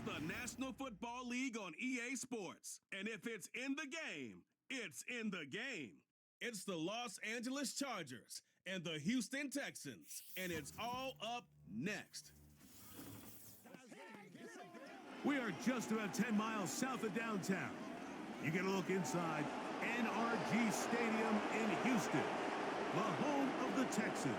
It's the National Football League on EA Sports. And if it's in the game, it's in the game. It's the Los Angeles Chargers and the Houston Texans. And it's all up next. We are just about 10 miles south of downtown. You get a look inside NRG Stadium in Houston, the home of the Texans.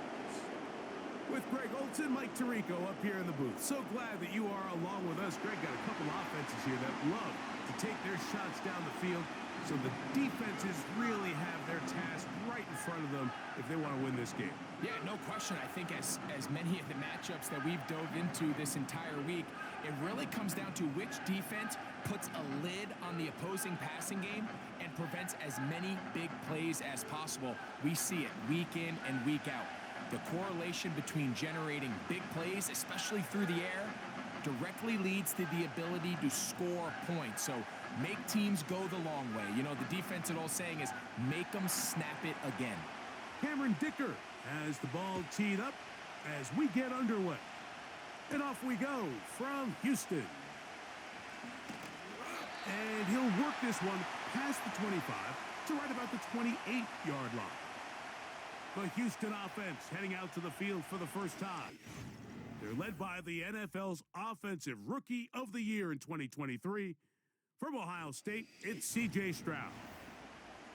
With Greg Olson, Mike Tirico up here in the booth. So glad that you are along with us. Greg got a couple offenses here that love to take their shots down the field, so the defenses really have their task right in front of them if they want to win this game. Yeah, no question. I think as many of the matchups that we've dove into this entire week, it really comes down to which defense puts a lid on the opposing passing game and prevents as many big plays as possible. We see it week in and week out. The correlation between generating big plays, especially through the air, directly leads to the ability to score points. So make teams go the long way. You know, the defensive old saying is make them snap it again. Cameron Dicker has the ball teed up as we get underway. And off we go from Houston. And he'll work this one past the 25 to right about the 28-yard line. The Houston offense heading out to the field for the first time. They're led by the NFL's Offensive Rookie of the Year in 2023. From Ohio State, it's C.J. Stroud.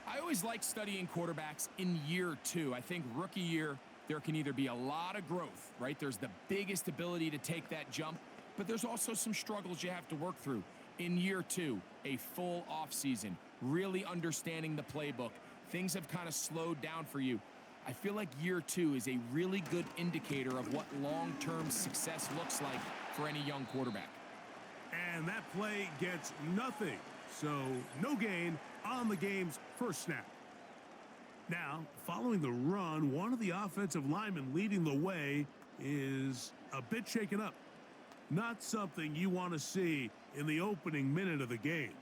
I always like studying quarterbacks in year two. I think rookie year, there can either be a lot of growth, right? There's the biggest ability to take that jump, but there's also some struggles you have to work through. In year two, a full offseason, really understanding the playbook. Things have kind of slowed down for you. I feel like year two is a really good indicator of what long-term success looks like for any young quarterback. And that play gets nothing, so no gain on the game's first snap. Now, following the run, one of the offensive linemen leading the way is a bit shaken up. Not something you want to see in the opening minute of the game.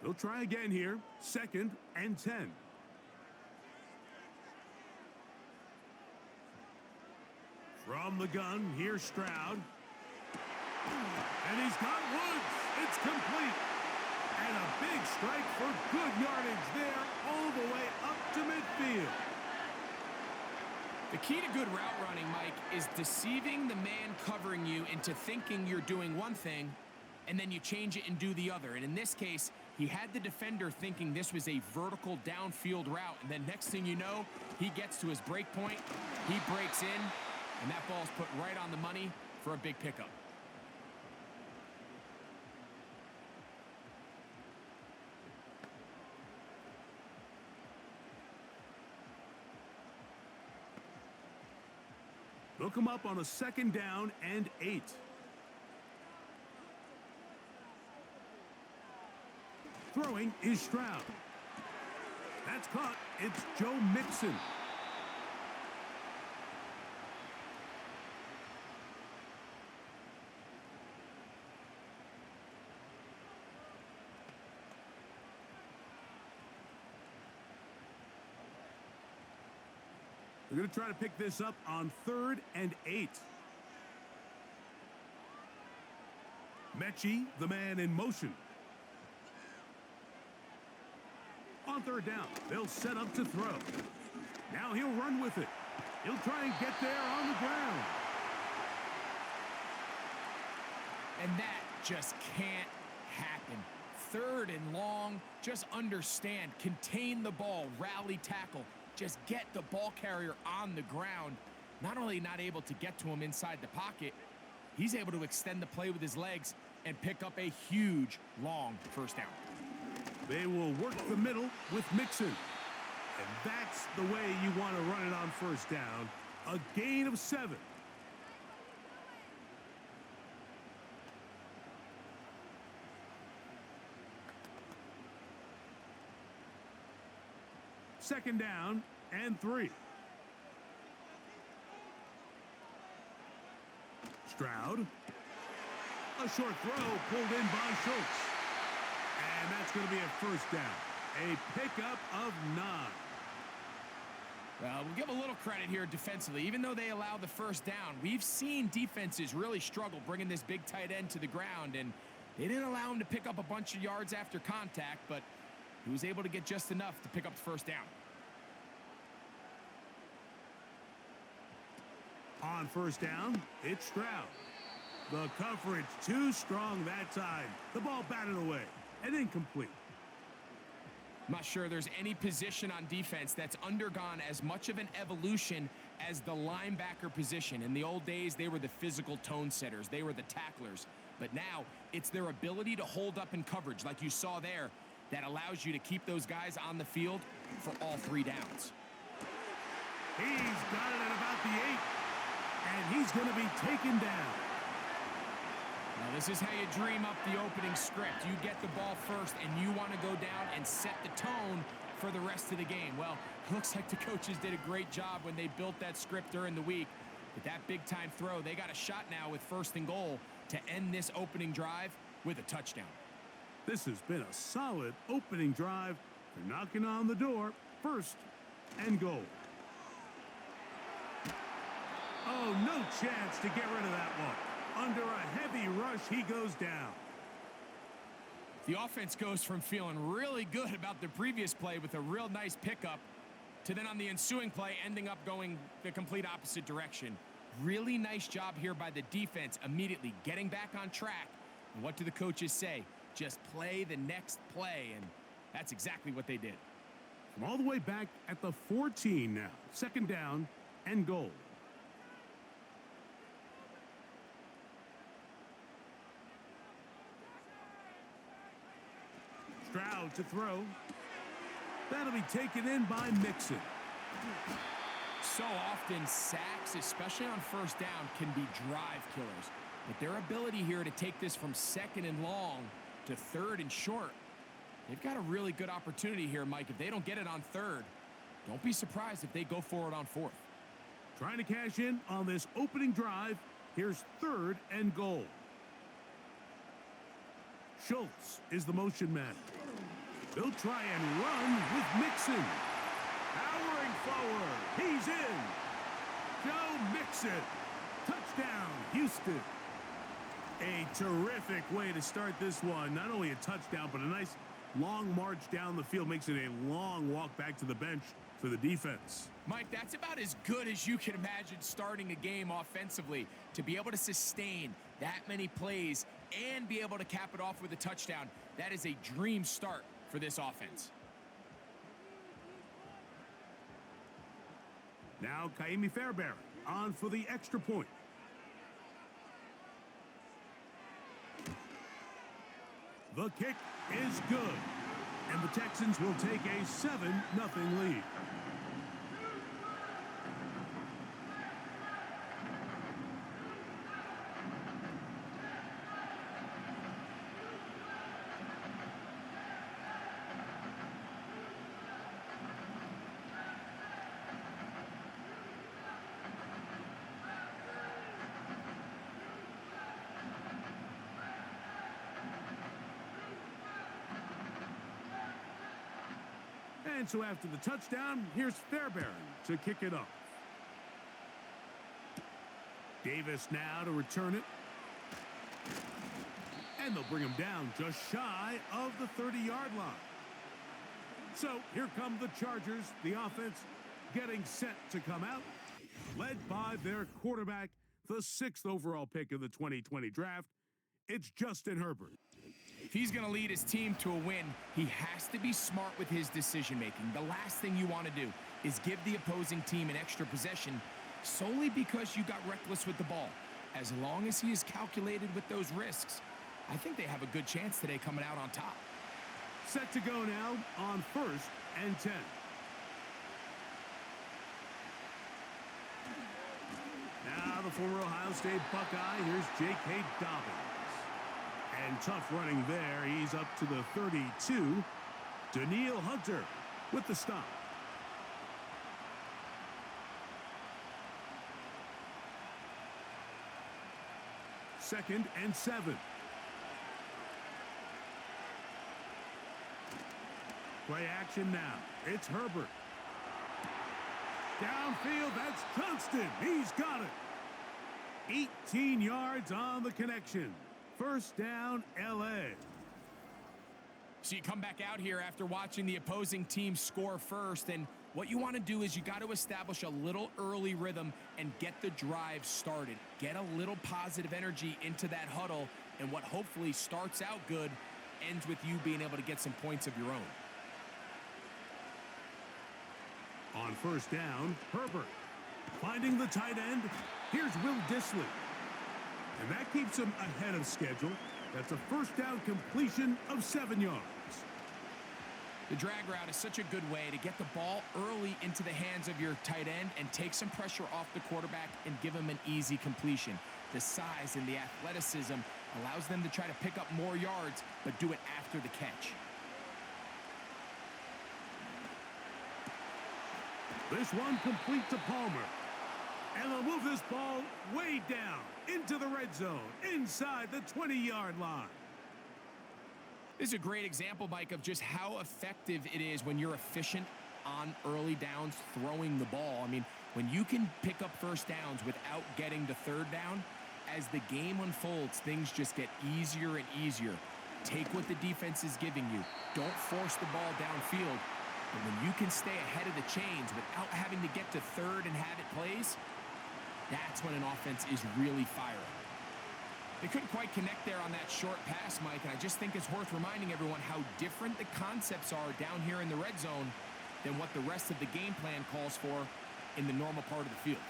They'll try again here. 2nd and 10. From the gun, here's Stroud. And he's got Woods. It's complete. And a big strike for good yardage there all the way up to midfield. The key to good route running, Mike, is deceiving the man covering you into thinking you're doing one thing, and then you change it and do the other. And in this case, he had the defender thinking this was a vertical downfield route, and then next thing you know, he gets to his break point, he breaks in, and that ball's put right on the money for a big pickup. They'll come up on a 2nd down and 8. Throwing is Stroud. That's caught. It's Joe Mixon. They're going to try to pick this up on 3rd and 8. Mechie, the man in motion. On 3rd down, they'll set up to throw. Now he'll run with it. He'll try and get there on the ground. And that just can't happen. 3rd and long, just understand, contain the ball, rally tackle. Just get the ball carrier on the ground. Not only not able to get to him inside the pocket, he's able to extend the play with his legs and pick up a huge, long first down. They will work the middle with Mixon. And that's the way you want to run it on first down. A gain of 7. Second down and 3. Stroud. A short throw pulled in by Schultz. And that's going to be a first down. A pickup of 9. Well, we'll give a little credit here defensively. Even though they allow the first down, we've seen defenses really struggle bringing this big tight end to the ground, and they didn't allow him to pick up a bunch of yards after contact, but he was able to get just enough to pick up the first down. On first down, it's Stroud. The coverage too strong that time. The ball batted away and incomplete. I'm not sure there's any position on defense that's undergone as much of an evolution as the linebacker position. In the old days, they were the physical tone setters. They were the tacklers. But now, it's their ability to hold up in coverage, like you saw there, that allows you to keep those guys on the field for all 3 downs. He's got it at about the 8, and he's going to be taken down. Now, this is how you dream up the opening script. You get the ball first, and you want to go down and set the tone for the rest of the game. Well, it looks like the coaches did a great job when they built that script during the week. But that big-time throw, they got a shot now with 1st and goal to end this opening drive with a touchdown. This has been a solid opening drive. They're knocking on the door. 1st and goal. Oh, no chance to get rid of that one. Under a heavy rush, he goes down. The offense goes from feeling really good about the previous play with a real nice pickup to then on the ensuing play ending up going the complete opposite direction. Really nice job here by the defense immediately getting back on track. And what do the coaches say? Just play the next play, and that's exactly what they did. From all the way back at the 14 now. 2nd down and goal. Stroud to throw. That'll be taken in by Mixon. So often, sacks, especially on 1st down, can be drive killers. But their ability here to take this from 2nd and long to 3rd and short, they've got a really good opportunity here, Mike. If they don't get it on 3rd, don't be surprised if they go for it on 4th. Trying to cash in on this opening drive. Here's 3rd and goal. Schultz is the motion man. They'll try and run with Mixon. Powering forward. He's in. Joe Mixon. Touchdown, Houston. A terrific way to start this one. Not only a touchdown, but a nice long march down the field. Makes it a long walk back to the bench for the defense. Mike, that's about as good as you can imagine starting a game offensively. To be able to sustain that many plays and be able to cap it off with a touchdown, that is a dream start for this offense. Now Kaimi Fairbairn on for the extra point. The kick is good, and the Texans will take a 7-0 lead. And so after the touchdown, here's Fairbairn to kick it off. Davis now to return it. And they'll bring him down just shy of the 30-yard line. So here come the Chargers, the offense getting set to come out, led by their quarterback, the 6th overall pick of the 2020 draft. It's Justin Herbert. If he's going to lead his team to a win, he has to be smart with his decision-making. The last thing you want to do is give the opposing team an extra possession solely because you got reckless with the ball. As long as he is calculated with those risks, I think they have a good chance today coming out on top. Set to go now on 1st and 10. Now the former Ohio State Buckeye, here's J.K. Dobbins. And tough running there. He's up to the 32. Daniil Hunter with the stop. Second and 7. Play action now. It's Herbert. Downfield, that's Johnston. He's got it. 18 yards on the connection. First down, L.A. So you come back out here after watching the opposing team score first, and what you want to do is you got to establish a little early rhythm and get the drive started. Get a little positive energy into that huddle, and what hopefully starts out good ends with you being able to get some points of your own. On first down, Herbert. Finding the tight end, here's Will Dissly. And that keeps him ahead of schedule. That's a first down completion of 7 yards. The drag route is such a good way to get the ball early into the hands of your tight end and take some pressure off the quarterback and give him an easy completion. The size and the athleticism allows them to try to pick up more yards, but do it after the catch. This one complete to Palmer. And they'll move this ball way down into the red zone, inside the 20-yard line. This is a great example, Mike, of just how effective it is when you're efficient on early downs throwing the ball. I mean, when you can pick up first downs without getting to third down, as the game unfolds, things just get easier and easier. Take what the defense is giving you. Don't force the ball downfield. But when you can stay ahead of the chains without having to get to third and have it plays, that's when an offense is really firing. They couldn't quite connect there on that short pass, Mike, and I just think it's worth reminding everyone how different the concepts are down here in the red zone than what the rest of the game plan calls for in the normal part of the field.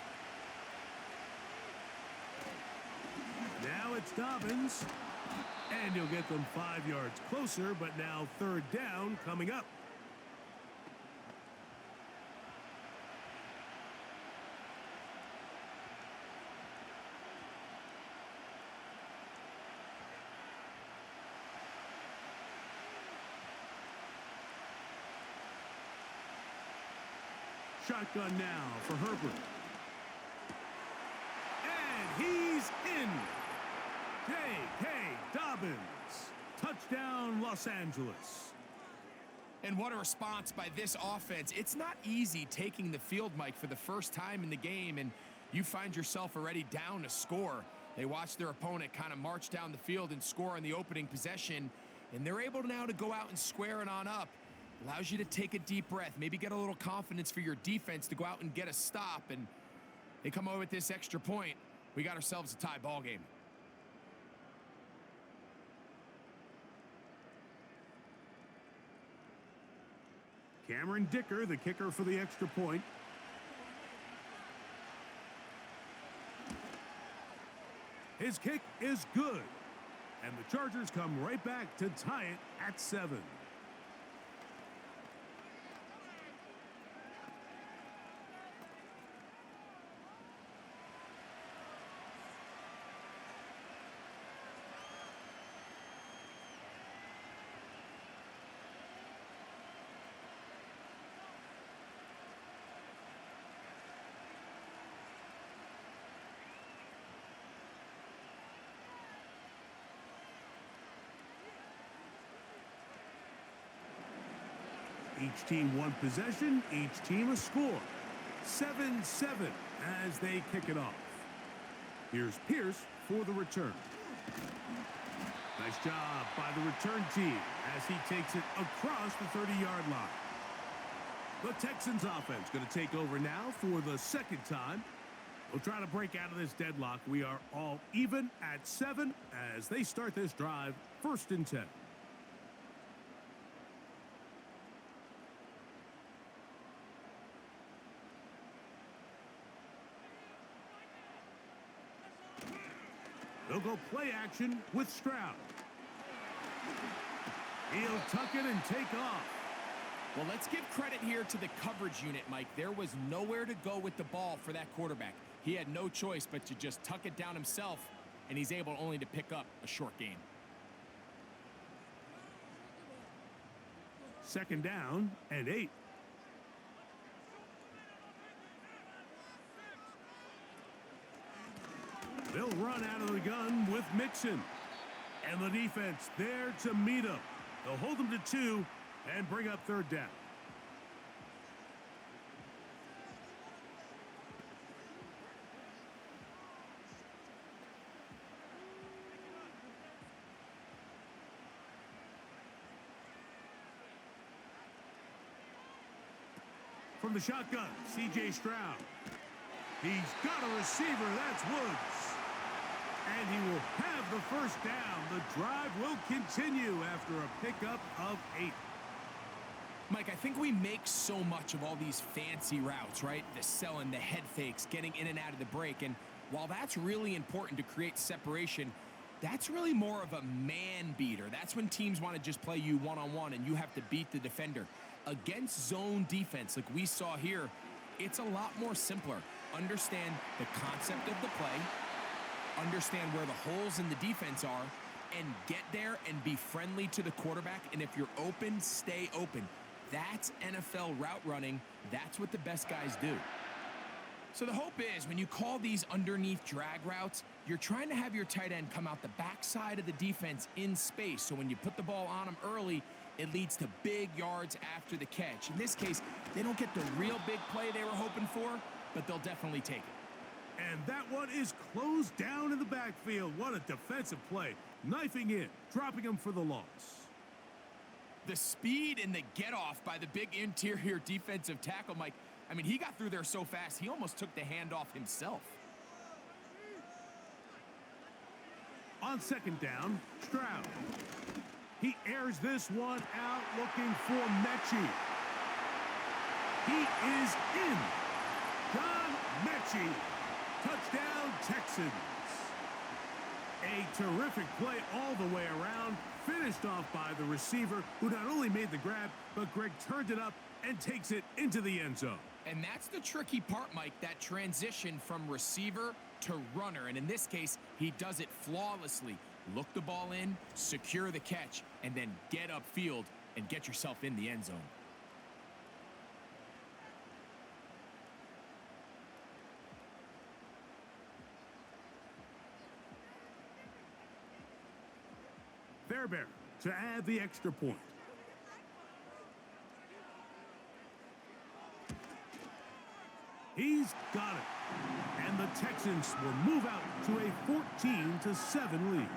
Now it's Dobbins, and he'll get them 5 yards closer, but now third down coming up. Shotgun now for Herbert. And he's in. J.K. Dobbins. Touchdown, Los Angeles. And what a response by this offense. It's not easy taking the field, Mike, for the first time in the game, and you find yourself already down a score. They watch their opponent kind of march down the field and score on the opening possession, and they're able now to go out and square it on up. Allows you to take a deep breath, maybe get a little confidence for your defense to go out and get a stop, and they come over with this extra point. We got ourselves a tie ball game. Cameron Dicker, the kicker for the extra point. His kick is good, and the Chargers come right back to tie it at 7. Each team one possession, each team a score. 7-7 as they kick it off. Here's Pierce for the return. Nice job by the return team as he takes it across the 30-yard line. The Texans offense going to take over now for the second time. We'll try to break out of this deadlock. We are all even at 7 as they start this drive, 1st and 10. They'll go play action with Stroud. He'll tuck it and take off. Well, let's give credit here to the coverage unit, Mike. There was nowhere to go with the ball for that quarterback. He had no choice but to just tuck it down himself, and he's able only to pick up a short gain. 2nd down and 8. They'll run out of the gun with Mixon. And the defense there to meet him. They'll hold them to 2 and bring up third down. From the shotgun, C.J. Stroud. He's got a receiver, that's Woods. And he will have the first down. The drive will continue after a pickup of 8. Mike, I think we make so much of all these fancy routes, right? The selling, the head fakes, getting in and out of the break. And while that's really important to create separation, that's really more of a man beater. That's when teams want to just play you one-on-one and you have to beat the defender. Against zone defense, like we saw here, it's a lot more simpler. Understand the concept of the play, understand where the holes in the defense are, and get there and be friendly to the quarterback. And if you're open, stay open. That's NFL route running. That's what the best guys do. So the hope is when you call these underneath drag routes, you're trying to have your tight end come out the backside of the defense in space. So when you put the ball on them early, it leads to big yards after the catch. In this case, they don't get the real big play they were hoping for, but they'll definitely take it. And that one is closed down in the backfield. What a defensive play. Knifing in, dropping him for the loss. The speed and the get-off by the big interior defensive tackle, Mike, I mean, he got through there so fast, he almost took the handoff himself. On second down, Stroud. He airs this one out looking for Mechie. He is in. John Mechie. Touchdown, Texans. A terrific play all the way around. Finished off by the receiver, who not only made the grab, but Greg turned it up and takes it into the end zone. And that's the tricky part, Mike, that transition from receiver to runner. And in this case, he does it flawlessly. Look the ball in, secure the catch, and then get upfield and get yourself in the end zone. Fairbairn to add the extra point. He's got it. And the Texans will move out to a 14-7 lead.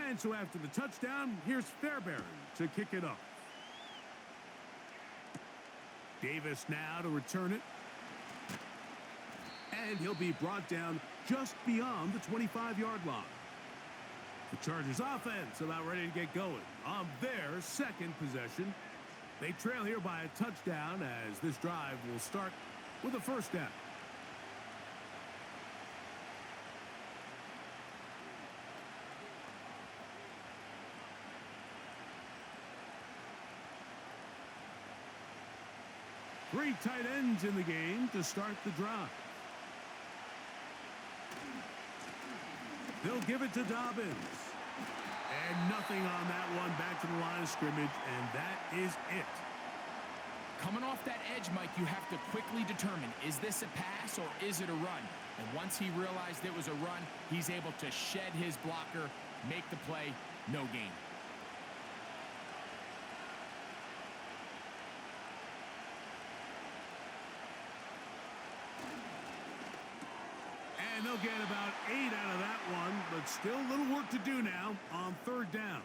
And so after the touchdown, here's Fairbairn to kick it off. Davis now to return it. And he'll be brought down just beyond the 25-yard line. The Chargers offense about ready to get going on their second possession. They trail here by a touchdown as this drive will start with a first down. Three tight ends in the game to start the drive. They'll give it to Dobbins. And nothing on that one. Back to the line of scrimmage, and that is it. Coming off that edge, Mike, you have to quickly determine, is this a pass or is it a run? And once he realized it was a run, he's able to shed his blocker, make the play, no gain. And they'll get about 8 out of that one, but still a little work to do now on third down.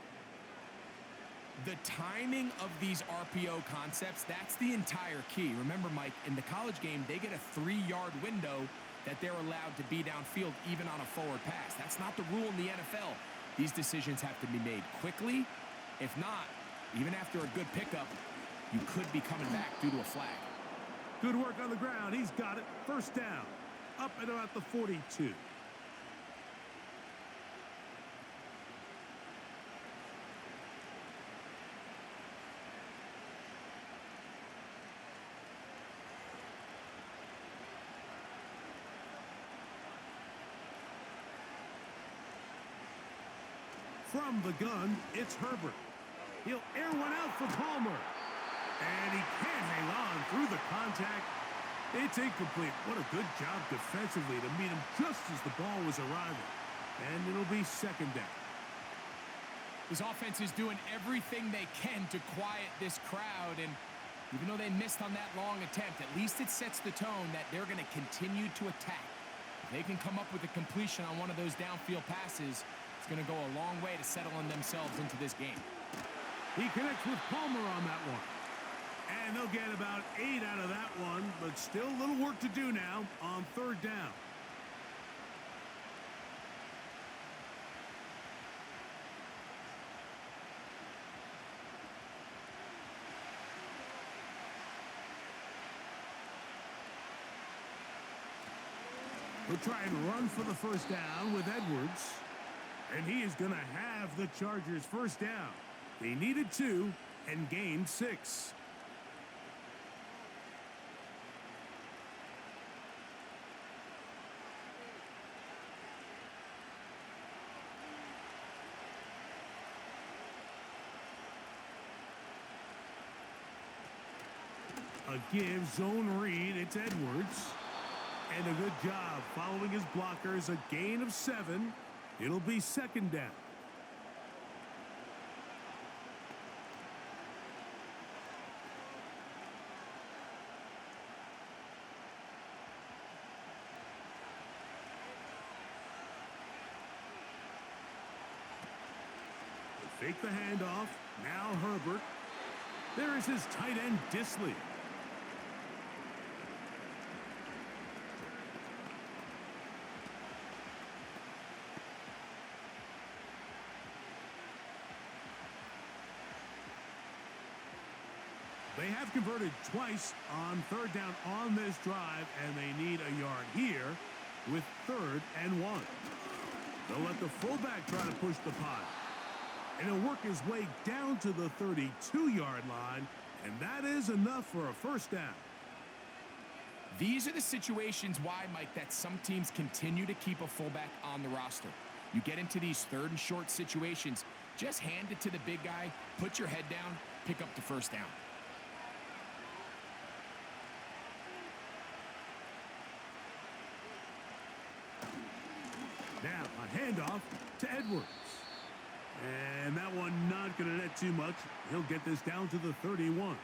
The timing of these RPO concepts, that's the entire key. Remember, Mike, in the college game, they get a 3-yard window that they're allowed to be downfield even on a forward pass. That's not the rule in the NFL. These decisions have to be made quickly. If not, even after a good pickup, you could be coming back due to a flag. Good work on the ground. He's got it. First down. Up at about the 42. From the gun, it's Herbert. He'll air one out for Palmer. And he can't hang on through the contact. It's incomplete. What a good job defensively to meet him just as the ball was arriving. And it'll be second down. This offense is doing everything they can to quiet this crowd, and even though they missed on that long attempt, at least it sets the tone that they're going to continue to attack. If they can come up with a completion on one of those downfield passes, it's going to go a long way to settling themselves into this game. He connects with Palmer on that one. And they'll get about 8 out of that one, but still a little work to do now on third down. He'll try and run for the first down with Edwards. And he is going to have the Chargers first down. They needed 2 and gained 6. A give zone read. It's Edwards. And a good job following his blockers. A gain of 7. It'll be second down. Fake the handoff. Now Herbert. There is his tight end, Disley. They have converted twice on third down on this drive, and they need a yard here with 3rd and 1. They'll let the fullback try to push the pile. And he'll work his way down to the 32-yard line, and that is enough for a first down. These are the situations why, Mike, that some teams continue to keep a fullback on the roster. You get into these 3rd and short situations, just hand it to the big guy, put your head down, pick up the first down. Now, a handoff to Edwards. And that one not going to net too much. He'll get this down to the 31.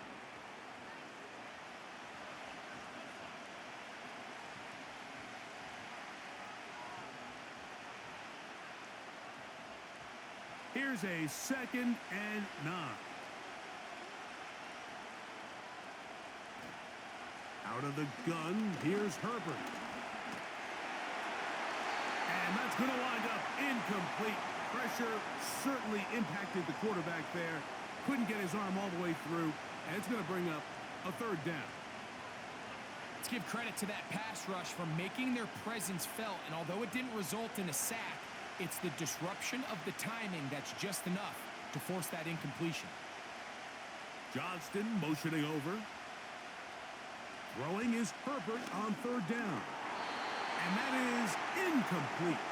Here's a 2nd and 9. Out of the gun, here's Herbert. And that's going to wind up incomplete. Pressure certainly impacted the quarterback there. Couldn't get his arm all the way through. And it's going to bring up a 3rd down. Let's give credit to that pass rush for making their presence felt. And although it didn't result in a sack, it's the disruption of the timing that's just enough to force that incompletion. Johnston motioning over. Throwing is Herbert on 3rd down. And that is incomplete.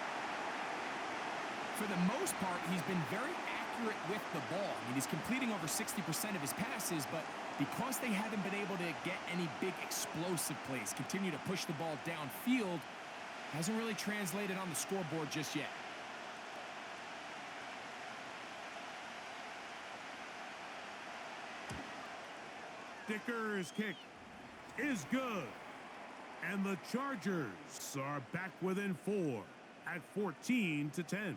For the most part, he's been very accurate with the ball. I mean, he's completing over 60% of his passes, but because they haven't been able to get any big explosive plays, continue to push the ball downfield, hasn't really translated on the scoreboard just yet. Dicker's kick is good. And the Chargers are back within 4 at 14-10.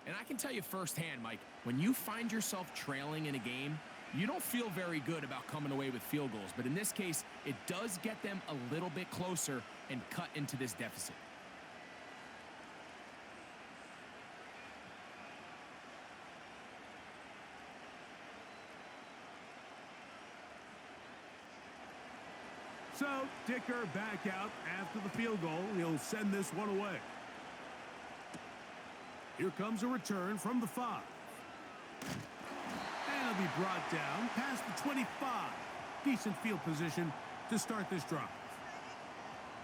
And I can tell you firsthand, Mike, when you find yourself trailing in a game, you don't feel very good about coming away with field goals. But in this case, it does get them a little bit closer and cut into this deficit. So, Dicker back out after the field goal. He'll send this one away. Here comes a return from the 5. And he'll be brought down past the 25. Decent field position to start this drive.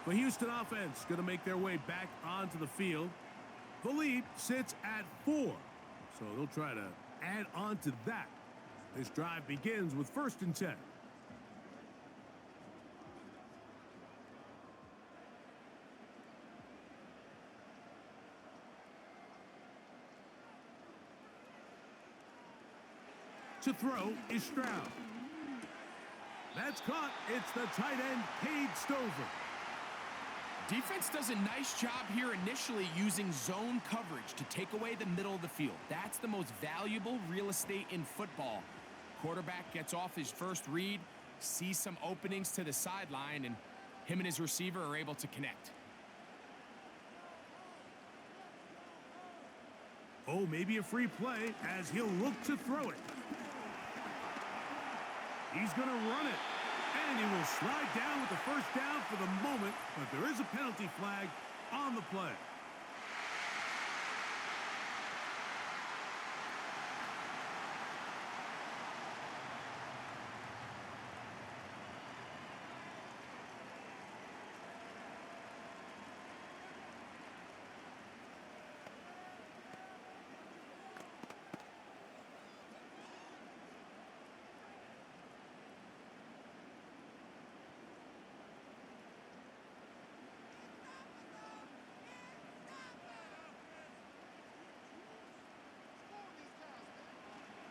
The Houston offense going to make their way back onto the field. The lead sits at 4, so they'll try to add on to that. This drive begins with 1st and 10. To throw is Stroud. That's caught. It's the tight end, Cade Stover. Defense does a nice job here initially using zone coverage to take away the middle of the field. That's the most valuable real estate in football. Quarterback gets off his first read, sees some openings to the sideline, and him and his receiver are able to connect. Oh, maybe a free play as he'll look to throw it. He's going to run it, and he will slide down with the first down for the moment, but there is a penalty flag on the play.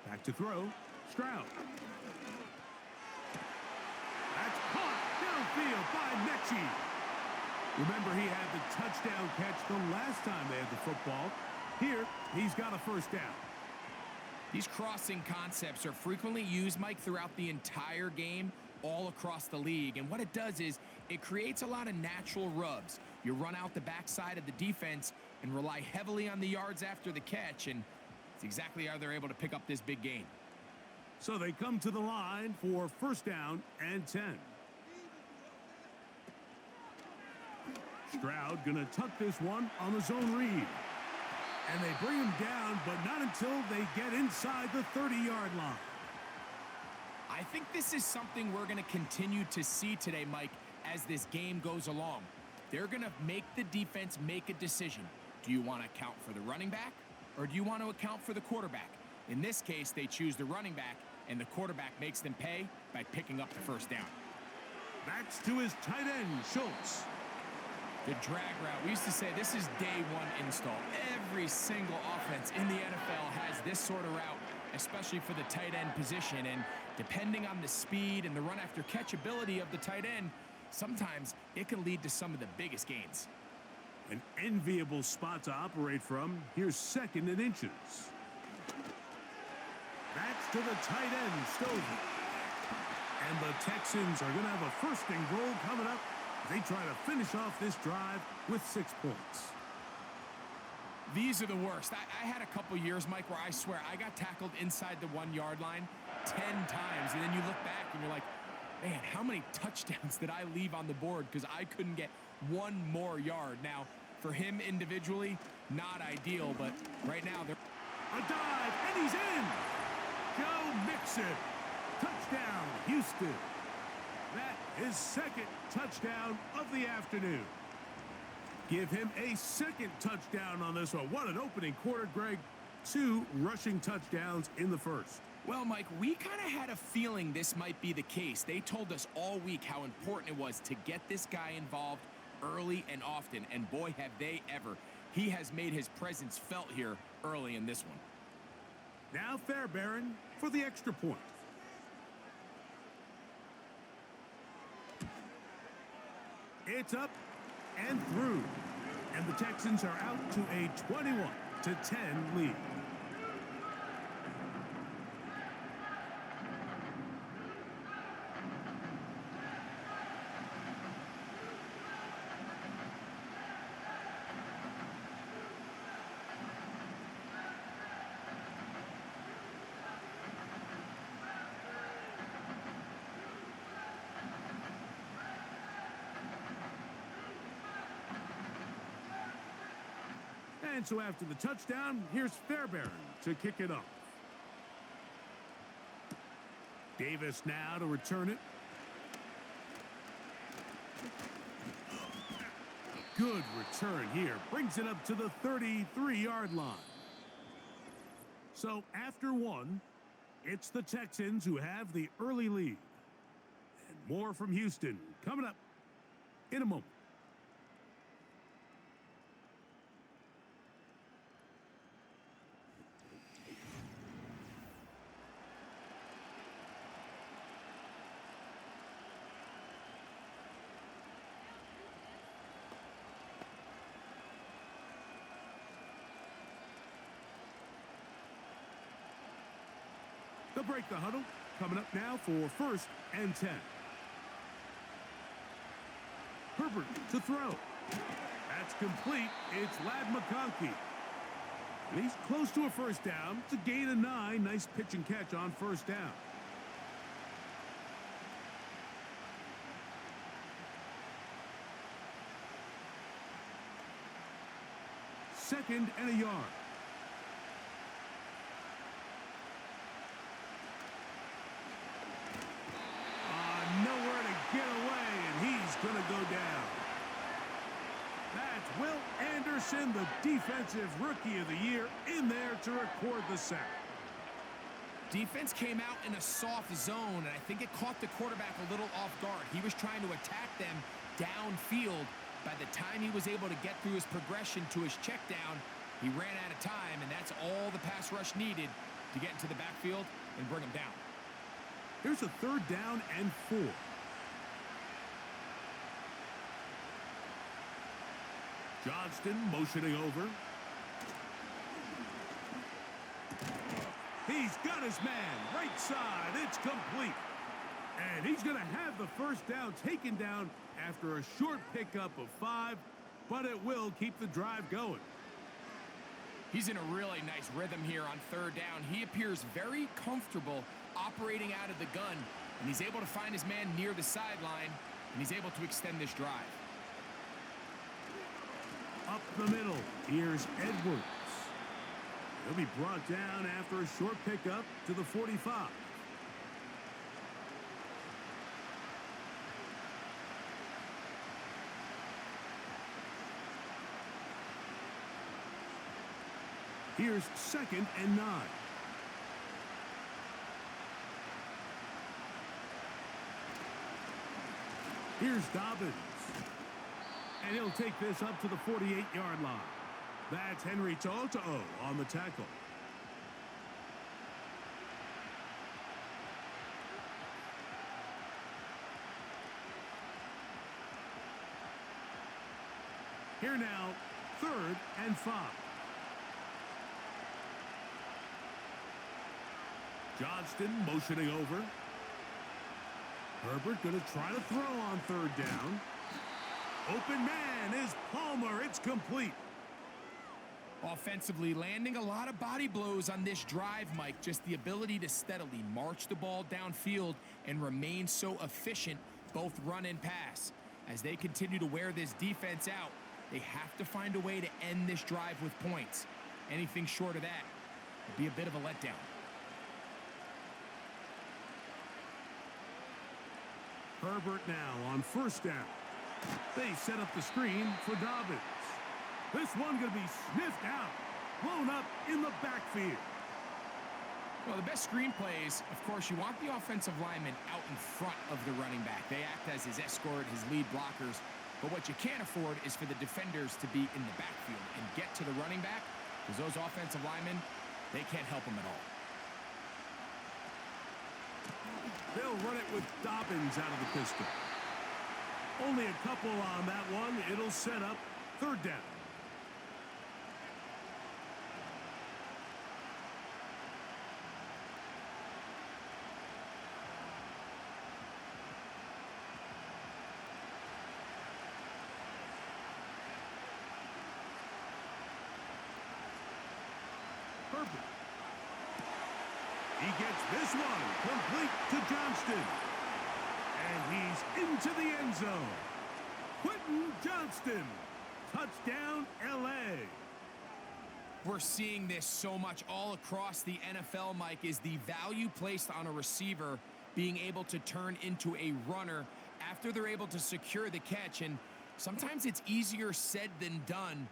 Back to throw, Stroud. That's caught downfield by Mechie. Remember, he had the touchdown catch the last time they had the football. Here, he's got a first down. These crossing concepts are frequently used, Mike, throughout the entire game, all across the league. And what it does is it creates a lot of natural rubs. You run out the backside of the defense and rely heavily on the yards after the catch, and it's exactly how they're able to pick up this big gain. So they come to the line for 1st down and 10. Stroud gonna tuck this one on the zone read. And they bring him down, but not until they get inside the 30-yard line. I think this is something we're going to continue to see today, Mike, as this game goes along. They're going to make the defense make a decision. Do you want to account for the running back, or do you want to account for the quarterback? In this case, they choose the running back, and the quarterback makes them pay by picking up the first down. Backs to his tight end, Schultz. The drag route. We used to say this is day one install. Every single offense in the NFL has this sort of route, especially for the tight end position. And depending on the speed and the run after catch ability of the tight end, sometimes it can lead to some of the biggest gains. An enviable spot to operate from. Here's 2nd and inches. That's to the tight end, Stover. And the Texans are going to have a 1st and goal coming up. They try to finish off this drive with 6 points. These are the worst. I had a couple years, Mike, where I swear I got tackled inside the 1-yard line 10 times. And then you look back and you're like, man, how many touchdowns did I leave on the board because I couldn't get one more yard? Now, for him individually, not ideal, but right now they're... A dive, and he's in! Joe Mixon. Touchdown, Houston. That is 2nd touchdown of the afternoon. Give him a 2nd touchdown on this one. What an opening quarter, Greg. 2 rushing touchdowns in the first. Well, Mike, we kind of had a feeling this might be the case. They told us all week how important it was to get this guy involved early and often, and boy, have they ever. He has made his presence felt here early in this one. Now Fairbairn for the extra point. It's up and through. And the Texans are out to a 21-10 lead. And so after the touchdown, here's Fairbairn to kick it off. Davis now to return it. Good return here. Brings it up to the 33-yard line. So after one, it's the Texans who have the early lead. And more from Houston coming up in a moment. They'll break the huddle. Coming up now for 1st and 10. Herbert to throw. That's complete. It's Ladd McConkey. And he's close to a first down. It's a gain of 9. Nice pitch and catch on first down. Second and a yard. Nowhere to get away, and he's going to go down. That's Will Anderson, the defensive rookie of the year, in there to record the sack. Defense came out in a soft zone, and I think it caught the quarterback a little off guard. He was trying to attack them downfield. By the time he was able to get through his progression to his check down, he ran out of time, and that's all the pass rush needed to get into the backfield and bring him down. Here's a 3rd down and 4. Johnston motioning over. He's got his man. Right side. It's complete. And he's going to have the first down taken down after a short pickup of 5, but it will keep the drive going. He's in a really nice rhythm here on 3rd down. He appears very comfortable operating out of the gun, and he's able to find his man near the sideline, and he's able to extend this drive. Up the middle, here's Edwards. He'll be brought down after a short pickup to the 45. Here's 2nd and 9. Here's Dobbins. And he'll take this up to the 48-yard line. That's Henry To'o on the tackle. Here now, 3rd and 5. Johnston motioning over. Herbert going to try to throw on 3rd down. Open man is Palmer. It's complete. Offensively, landing a lot of body blows on this drive, Mike. Just the ability to steadily march the ball downfield and remain so efficient, both run and pass. As they continue to wear this defense out, they have to find a way to end this drive with points. Anything short of that would be a bit of a letdown. Herbert now on 1st down. They set up the screen for Dobbins. This one going to be sniffed out, blown up in the backfield. Well, the best screen plays, of course, you want the offensive lineman out in front of the running back. They act as his escort, his lead blockers. But what you can't afford is for the defenders to be in the backfield and get to the running back, because those offensive linemen, they can't help him at all. They'll run it with Dobbins out of the pistol. Only a couple on that one. It'll set up 3rd down. Herbert. He gets this one complete to Johnston. And he's into the end zone. Quentin Johnston. Touchdown, L.A. We're seeing this so much all across the NFL, Mike, is the value placed on a receiver being able to turn into a runner after they're able to secure the catch. And Sometimes it's easier said than done,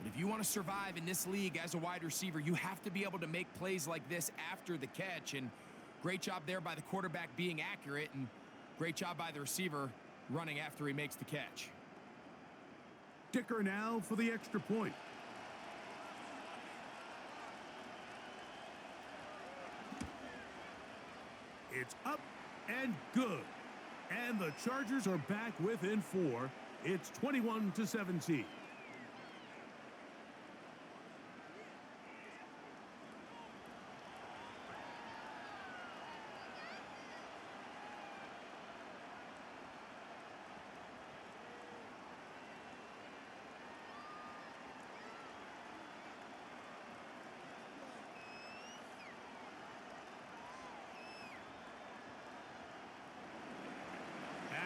but if you want to survive in this league as a wide receiver, you have to be able to make plays like this after the catch, and great job there by the quarterback being accurate, and great job by the receiver running after he makes the catch. Kicker now for the extra point. It's up and good. And the Chargers are back within 4. It's 21-17.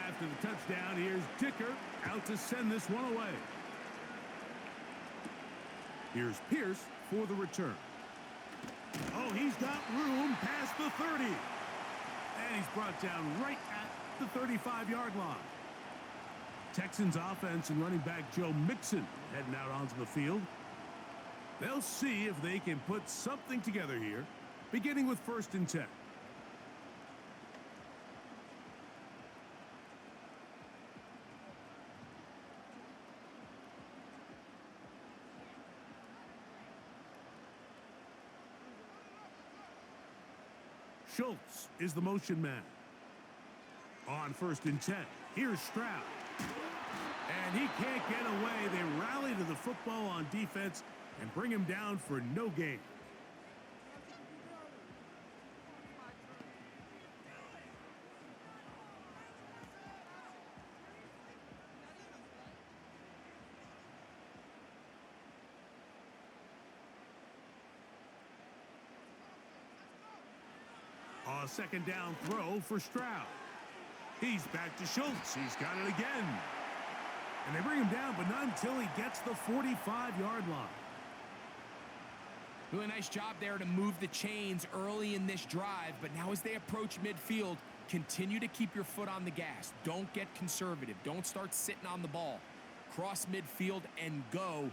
After the touchdown, here's Dicker out to send this one away. Here's Pierce for the return. Oh, he's got room past the 30. And he's brought down right at the 35-yard line. Texans offense and running back Joe Mixon heading out onto the field. They'll see if they can put something together here, beginning with 1st and 10. Schultz is the motion man. On 1st and 10, here's Stroud. And he can't get away. They rally to the football on defense and bring him down for no gain. A 2nd down throw for Stroud. He's back to Schultz. He's got it again. And they bring him down, but not until he gets the 45-yard line. Really nice job there to move the chains early in this drive, but now as they approach midfield, continue to keep your foot on the gas. Don't get conservative. Don't start sitting on the ball. Cross midfield and go.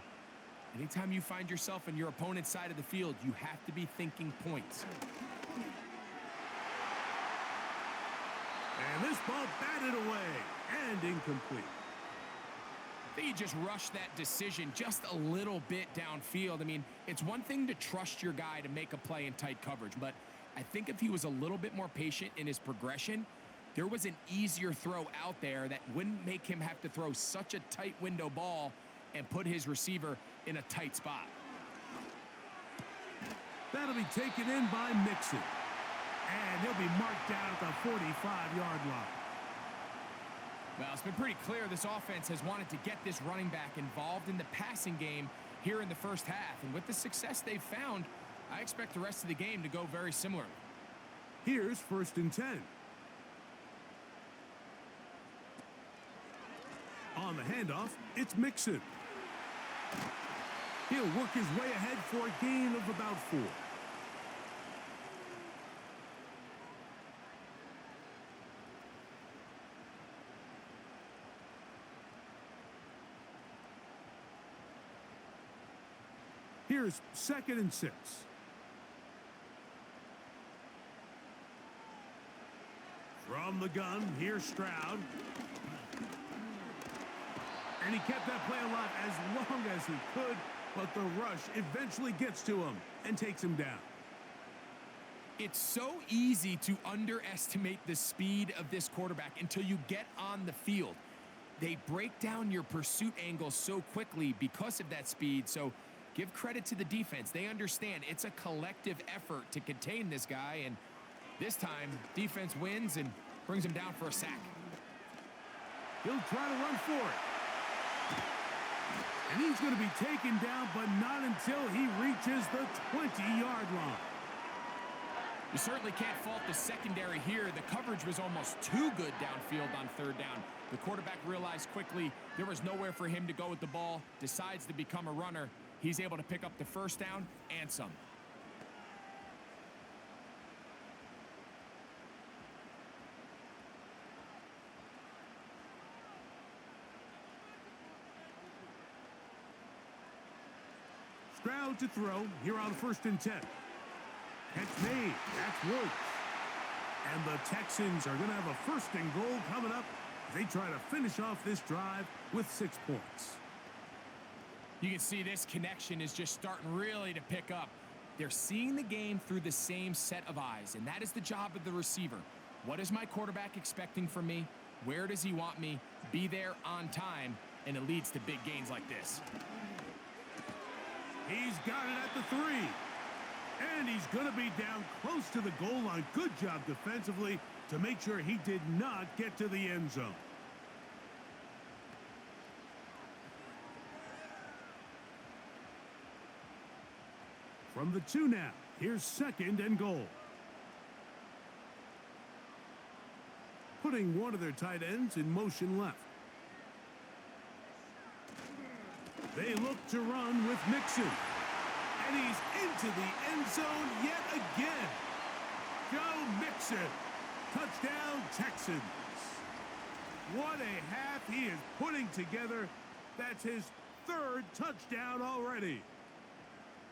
Anytime you find yourself on your opponent's side of the field, you have to be thinking points. And this ball batted away and incomplete. I think he just rushed that decision just a little bit downfield. I mean, it's one thing to trust your guy to make a play in tight coverage, but I think if he was a little bit more patient in his progression, there was an easier throw out there that wouldn't make him have to throw such a tight window ball and put his receiver in a tight spot. That'll be taken in by Mixon. And he'll be marked down at the 45-yard line. Well, it's been pretty clear this offense has wanted to get this running back involved in the passing game here in the first half. And with the success they've found, I expect the rest of the game to go very similar. Here's 1st and 10. On the handoff, it's Mixon. He'll work his way ahead for a gain of about 4. Here's 2nd and 6. From the gun, here's Stroud. And he kept that play alive as long as he could, but the rush eventually gets to him and takes him down. It's so easy to underestimate the speed of this quarterback until you get on the field. They break down your pursuit angles so quickly because of that speed, so give credit to the defense. They understand it's a collective effort to contain this guy, and this time, defense wins and brings him down for a sack. He'll try to run for it. And he's going to be taken down, but not until he reaches the 20-yard line. You certainly can't fault the secondary here. The coverage was almost too good downfield on 3rd down. The quarterback realized quickly there was nowhere for him to go with the ball, decides to become a runner. He's able to pick up the 1st down and some. crowd to throw here on 1st and 10. Catch made. That's Woods. And the Texans are going to have a 1st and goal coming up as they try to finish off this drive with 6 points. You can see this connection is just starting really to pick up. They're seeing the game through the same set of eyes, and that is the job of the receiver. What is my quarterback expecting from me? Where does he want me? Be there on time, and it leads to big gains like this. He's got it at the 3. And he's going to be down close to the goal line. Good job defensively to make sure he did not get to the end zone. From the 2 now, here's 2nd and goal. Putting one of their tight ends in motion left. They look to run with Mixon. And he's into the end zone yet again. Joe Mixon. Touchdown, Texans. What a half he is putting together. That's his 3rd touchdown already.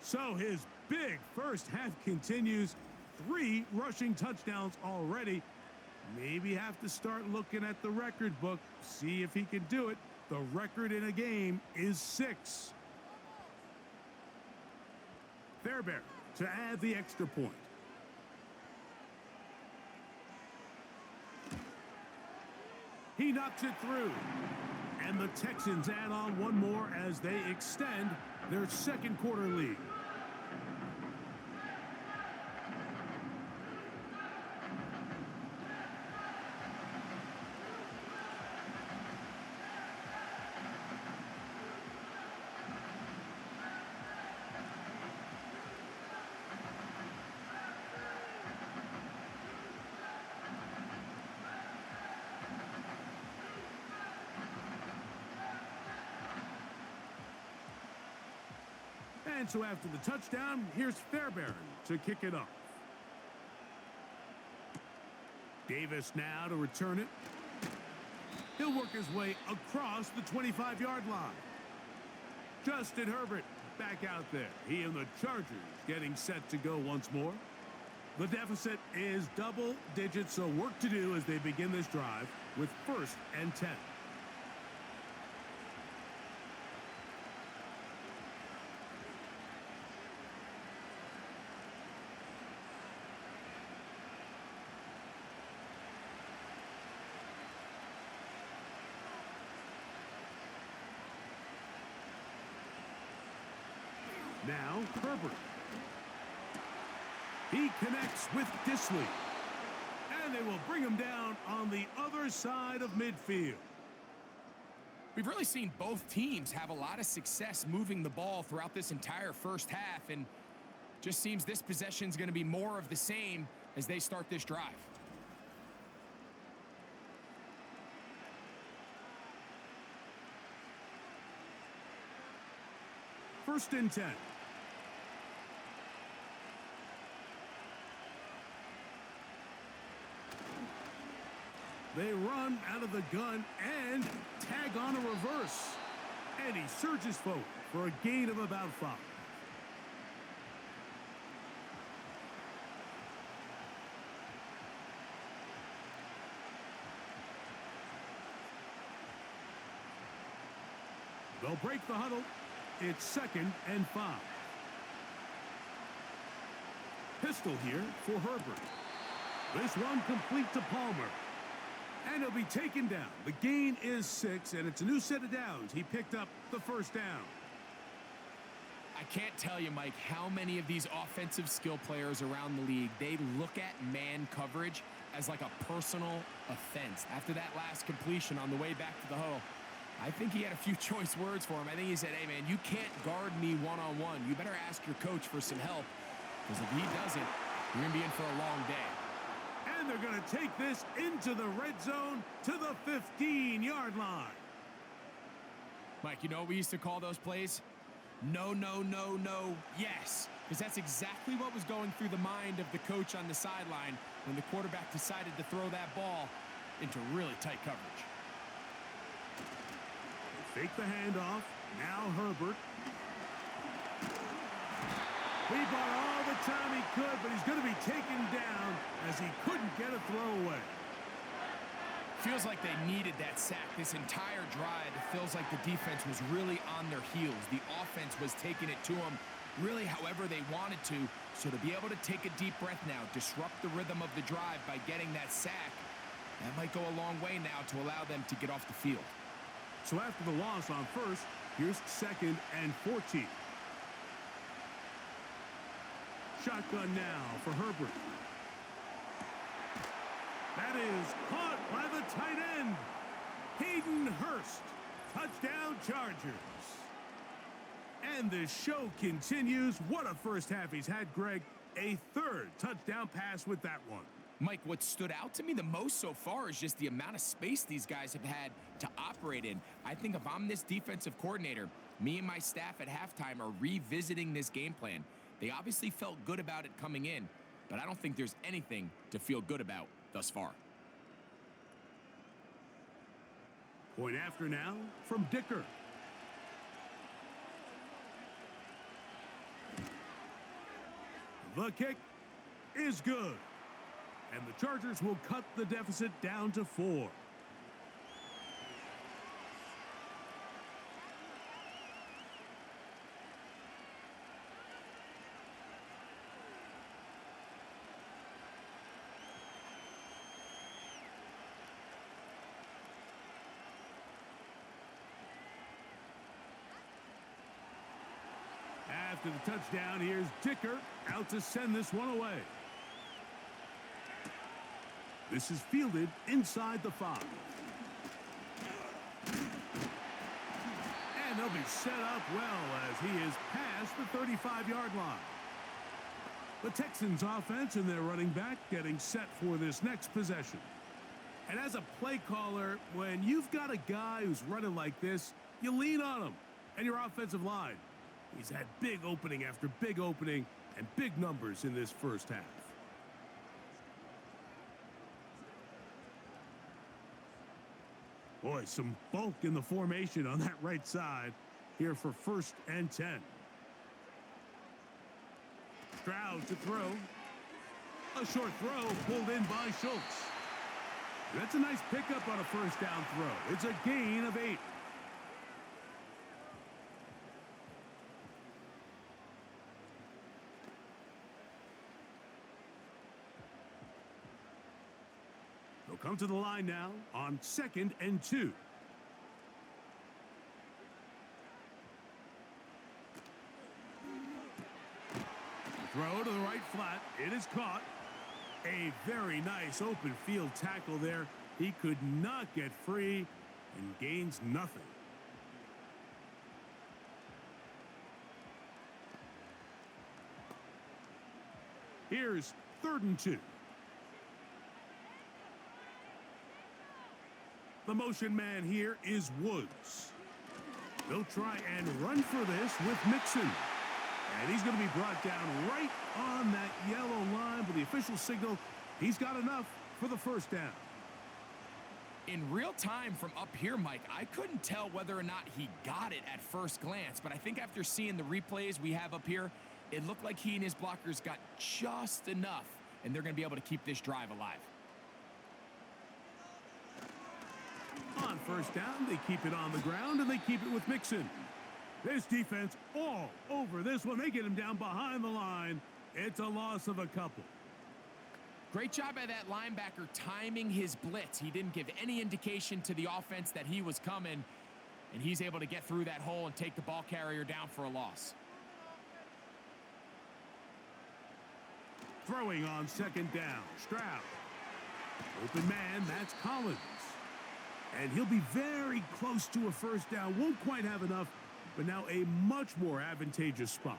So his big first half continues. 3 rushing touchdowns already. Maybe have to start looking at the record book. See if he can do it. The record in a game is 6. Fairbairn to add the extra point. He knocks it through. And the Texans add on one more as they extend their 2nd quarter lead. And so after the touchdown, here's Fairbairn to kick it off. Davis now to return it. He'll work his way across the 25-yard line. Justin Herbert back out there. He and the Chargers getting set to go once more. The deficit is double digits, so work to do as they begin this drive with 1st and 10. Now, Herbert. He connects with Disley. And they will bring him down on the other side of midfield. We've really seen both teams have a lot of success moving the ball throughout this entire first half, and just seems this possession is going to be more of the same as they start this drive. First and 10. They run out of the gun and tag on a reverse. And he surges forward for a gain of about 5. They'll break the huddle. It's 2nd and 5. Pistol here for Herbert. This one complete to Palmer. And he'll be taken down. The gain is 6, and it's a new set of downs. He picked up the 1st down. I can't tell you, Mike, how many of these offensive skill players around the league, they look at man coverage as like a personal offense. After that last completion on the way back to the huddle, I think he had a few choice words for him. I think he said, hey, man, you can't guard me one-on-one. You better ask your coach for some help, because if he doesn't, you're going to be in for a long day. And they're going to take this into the red zone to the 15-yard line. Mike, you know what we used to call those plays? No, no, no, no, yes. Because that's exactly what was going through the mind of the coach on the sideline when the quarterback decided to throw that ball into really tight coverage. Fake the handoff. Now Herbert. He bought all the time he could, but he's going to be taken down as he couldn't get a throw away. Feels like they needed that sack this entire drive. It feels like the defense was really on their heels. The offense was taking it to them really however they wanted to. So to be able to take a deep breath now, disrupt the rhythm of the drive by getting that sack, that might go a long way now to allow them to get off the field. So after the loss on first, here's 2nd and 14. Shotgun now for Herbert. That is caught by the tight end. Hayden Hurst. Touchdown Chargers. And the show continues. What a first half he's had, Greg. A 3rd touchdown pass with that one. Mike, what stood out to me the most so far is just the amount of space these guys have had to operate in. I think if I'm this defensive coordinator, me and my staff at halftime are revisiting this game plan. They obviously felt good about it coming in, but I don't think there's anything to feel good about thus far. Point after now from Dicker. The kick is good. And the Chargers will cut the deficit down to 4. After the touchdown, here's Dicker out to send this one away. This is fielded inside the 5. And they'll be set up well as he is past the 35-yard line. The Texans offense and their running back getting set for this next possession. And as a play caller, when you've got a guy who's running like this, you lean on him and your offensive line. He's had big opening after big opening and big numbers in this first half. Boy, some bulk in the formation on that right side here for 1st and 10. Stroud to throw. A short throw pulled in by Schultz. That's a nice pickup on a first down throw. It's a gain of 8. They'll come to the line now on 2nd and 2. Throw to the right flat. It is caught. A very nice open field tackle there. He could not get free and gains nothing. Here's 3rd and 2. The motion man here is Woods. They'll try and run for this with Mixon. And he's going to be brought down right on that yellow line with the official signal. He's got enough for the first down. In real time from up here, Mike, I couldn't tell whether or not he got it at first glance, but I think after seeing the replays we have up here, it looked like he and his blockers got just enough, and they're going to be able to keep this drive alive. On first down, they keep it on the ground, and they keep it with Mixon. This defense all over this one. They get him down behind the line. It's a loss of a couple. Great job by that linebacker timing his blitz. He didn't give any indication to the offense that he was coming, and he's able to get through that hole and take the ball carrier down for a loss. Throwing on 2nd down, Stroud. Open man, that's Collins. And he'll be very close to a first down. Won't quite have enough, but now a much more advantageous spot.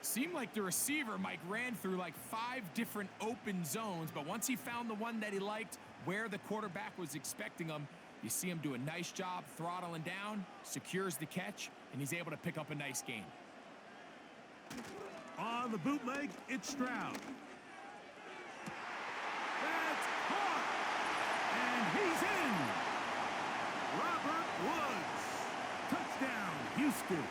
Seemed like the receiver, Mike, ran through like 5 different open zones, but once he found the one that he liked, where the quarterback was expecting him, you see him do a nice job throttling down, secures the catch, and he's able to pick up a nice gain. On the bootleg, it's Stroud. That's caught! And he's in! Robert Woods. Touchdown, Houston.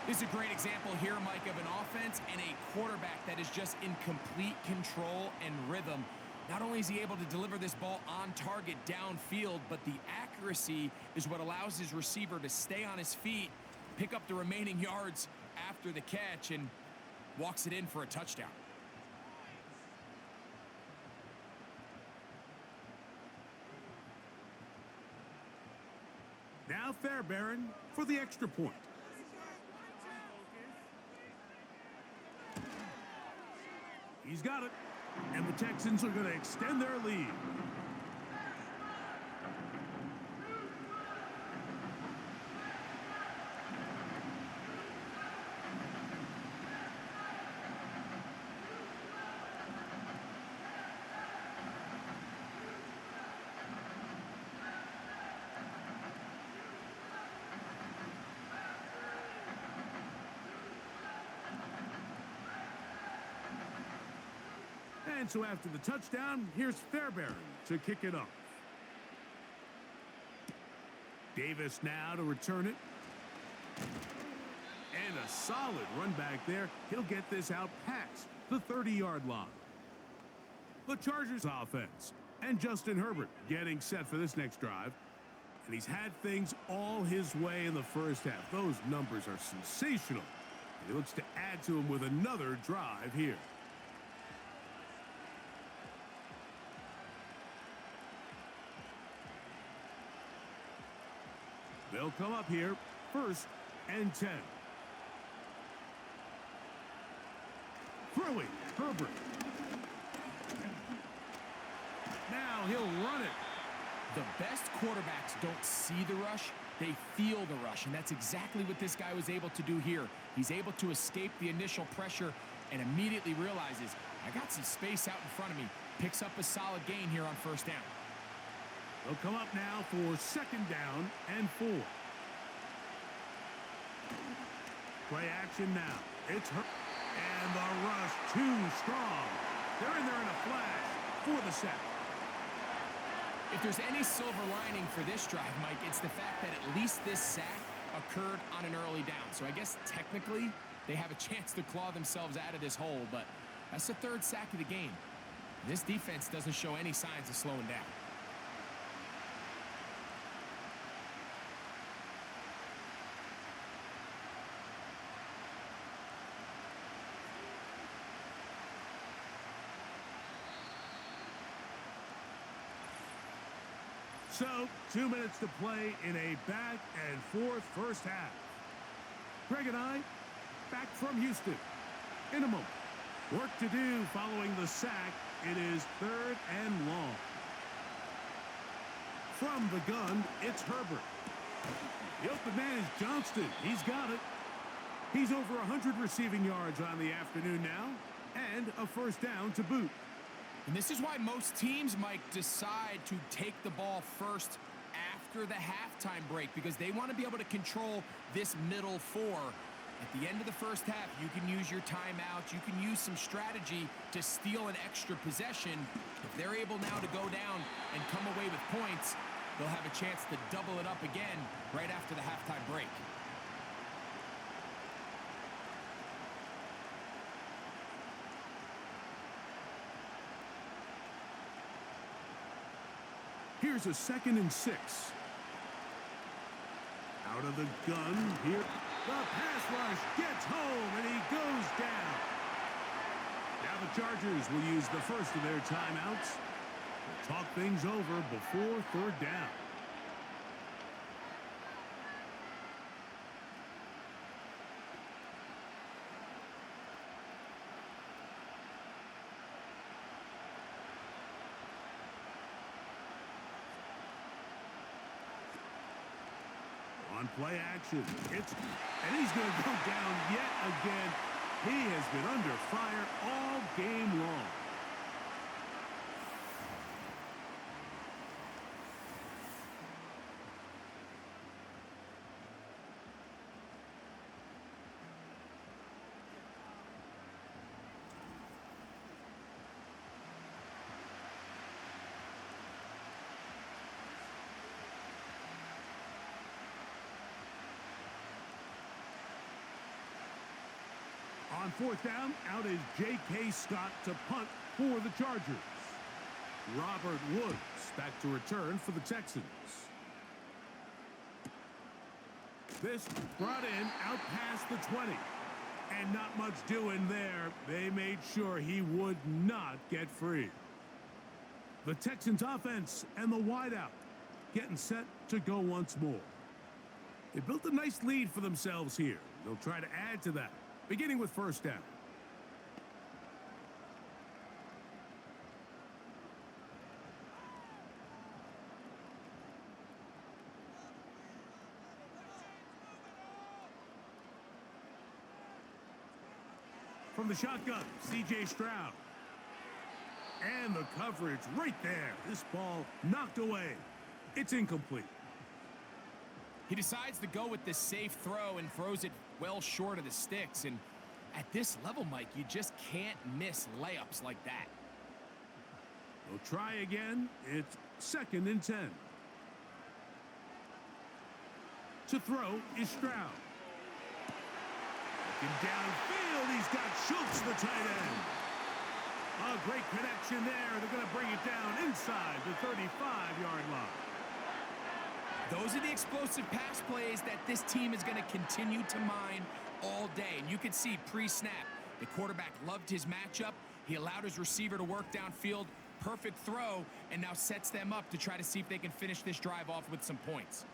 This is a great example here, Mike, of an offense and a quarterback that is just in complete control and rhythm. Not only is he able to deliver this ball on target downfield, but the accuracy is what allows his receiver to stay on his feet, pick up the remaining yards after the catch, and walks it in for a touchdown. Now Fairbairn for the extra point. He's got it. And the Texans are going to extend their lead. And so after the touchdown, here's Fairbairn to kick it off. Davis now to return it. And a solid run back there. He'll get this out past the 30-yard line. The Chargers offense. And Justin Herbert getting set for this next drive. And he's had things all his way in the first half. Those numbers are sensational. And he looks to add to them with another drive here. They'll come up here, 1st and 10. Throwing, Herbert. Now he'll run it. The best quarterbacks don't see the rush, they feel the rush, and that's exactly what this guy was able to do here. He's able to escape the initial pressure and immediately realizes, I got some space out in front of me. Picks up a solid gain here on 1st down. They'll come up now for 2nd down and 4. Play action now. It's her. And the rush too strong. They're in there in a flash for the sack. If there's any silver lining for this drive, Mike, it's the fact that at least this sack occurred on an early down. So I guess technically they have a chance to claw themselves out of this hole, but that's the 3rd sack of the game. This defense doesn't show any signs of slowing down. So, 2 minutes to play in a back-and-forth first half. Greg and I, back from Houston. In a moment. Work to do following the sack. It is 3rd and long. From the gun, it's Herbert. The open man is Johnston. He's got it. He's over 100 receiving yards on the afternoon now, and a 1st down to boot. And this is why most teams, Mike, decide to take the ball first after the halftime break, because they want to be able to control this middle 4. At the end of the first half, you can use your timeouts. You can use some strategy to steal an extra possession. If they're able now to go down and come away with points, they'll have a chance to double it up again right after the halftime break. Here's a 2nd and 6. Out of the gun here. The pass rush gets home, and he goes down. Now the Chargers will use the first of their timeouts to talk things over before 3rd down. On play action, and he's going to go down yet again. He has been under fire all game long. On fourth down, out is J.K. Scott to punt for the Chargers. Robert Woods back to return for the Texans. This brought in out past the 20. And not much doing there. They made sure he would not get free. The Texans offense and the wideout getting set to go once more. They built a nice lead for themselves here. They'll try to add to that, beginning with first down. From the shotgun, C.J. Stroud. And the coverage right there. This ball knocked away. It's incomplete. He decides to go with the safe throw and throws it well short of the sticks. And at this level, Mike, you just can't miss layups like that. We'll try again. It's 2nd and 10. To throw is Stroud. Looking downfield, he's got Schultz, the tight end. A great connection there. They're going to bring it down inside the 35-yard line. Those are the explosive pass plays that this team is going to continue to mine all day. And you can see pre-snap, the quarterback loved his matchup. He allowed his receiver to work downfield. Perfect throw, and now sets them up to try to see if they can finish this drive off with some points.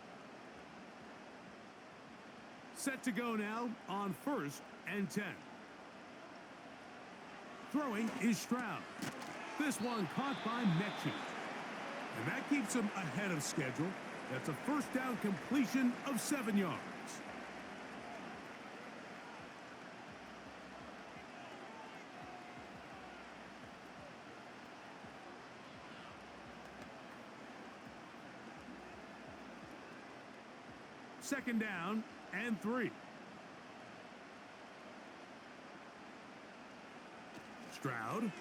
Set to go now on 1st and 10. Throwing is Stroud. This one caught by Mechie. And that keeps him ahead of schedule. That's a first down completion of 7 yards. Second down and 3. Stroud.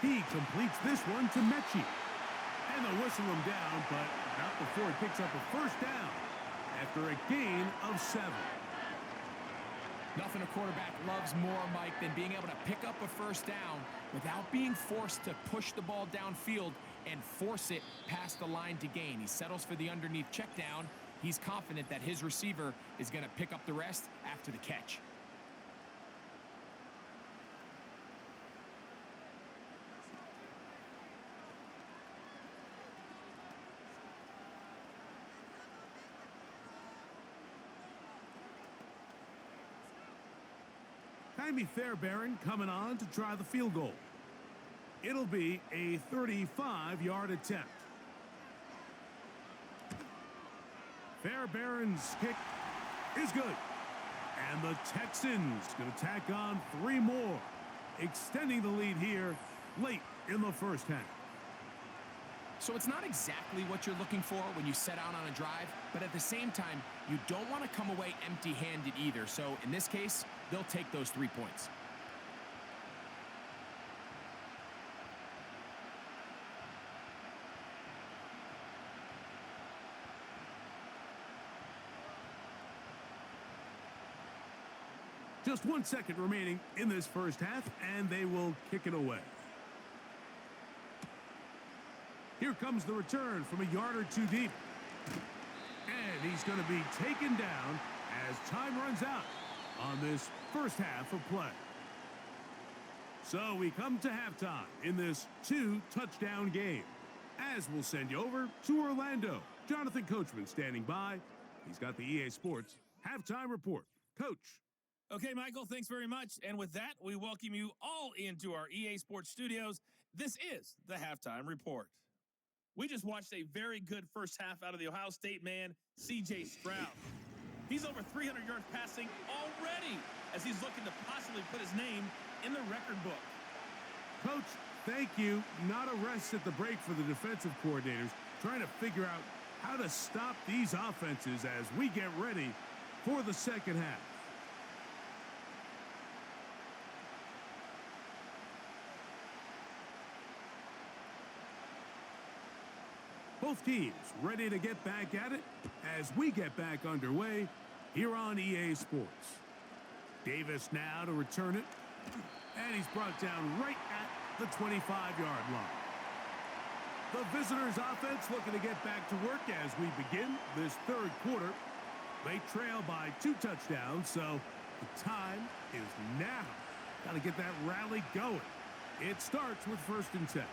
He completes this one to Mechie. And they'll whistle him down, but not before he picks up a first down after a gain of 7. Nothing a quarterback loves more, Mike, than being able to pick up a first down without being forced to push the ball downfield and force it past the line to gain. He settles for the underneath check down. He's confident that his receiver is going to pick up the rest after the catch. Jaime Fairbairn coming on to try the field goal. It'll be a 35-yard attempt. Fairbairn's kick is good. And the Texans going to tack on 3 more, extending the lead here late in the first half. So it's not exactly what you're looking for when you set out on a drive, but at the same time, you don't want to come away empty-handed either. So in this case, they'll take those 3 points. Just 1 second remaining in this first half, and they will kick it away. Here comes the return from a yard or 2 deep. And he's going to be taken down as time runs out on this first half of play. So we come to halftime in this 2-touchdown game. As we'll send you over to Orlando. Jonathan Coachman standing by. He's got the EA Sports halftime report. Coach. Okay, Michael, thanks very much. And with that, we welcome you all into our EA Sports studios. This is the halftime report. We just watched a very good first half out of the Ohio State man, C.J. Stroud. He's over 300 yards passing already as he's looking to possibly put his name in the record book. Coach, thank you. Not a rest at the break for the defensive coordinators, trying to figure out how to stop these offenses as we get ready for the second half. Both teams ready to get back at it as we get back underway here on EA Sports. Davis now to return it. And he's brought down right at the 25-yard line. The visitors' offense looking to get back to work as we begin this third quarter. They trail by 2 touchdowns, so the time is now. Got to get that rally going. It starts with 1st and 10.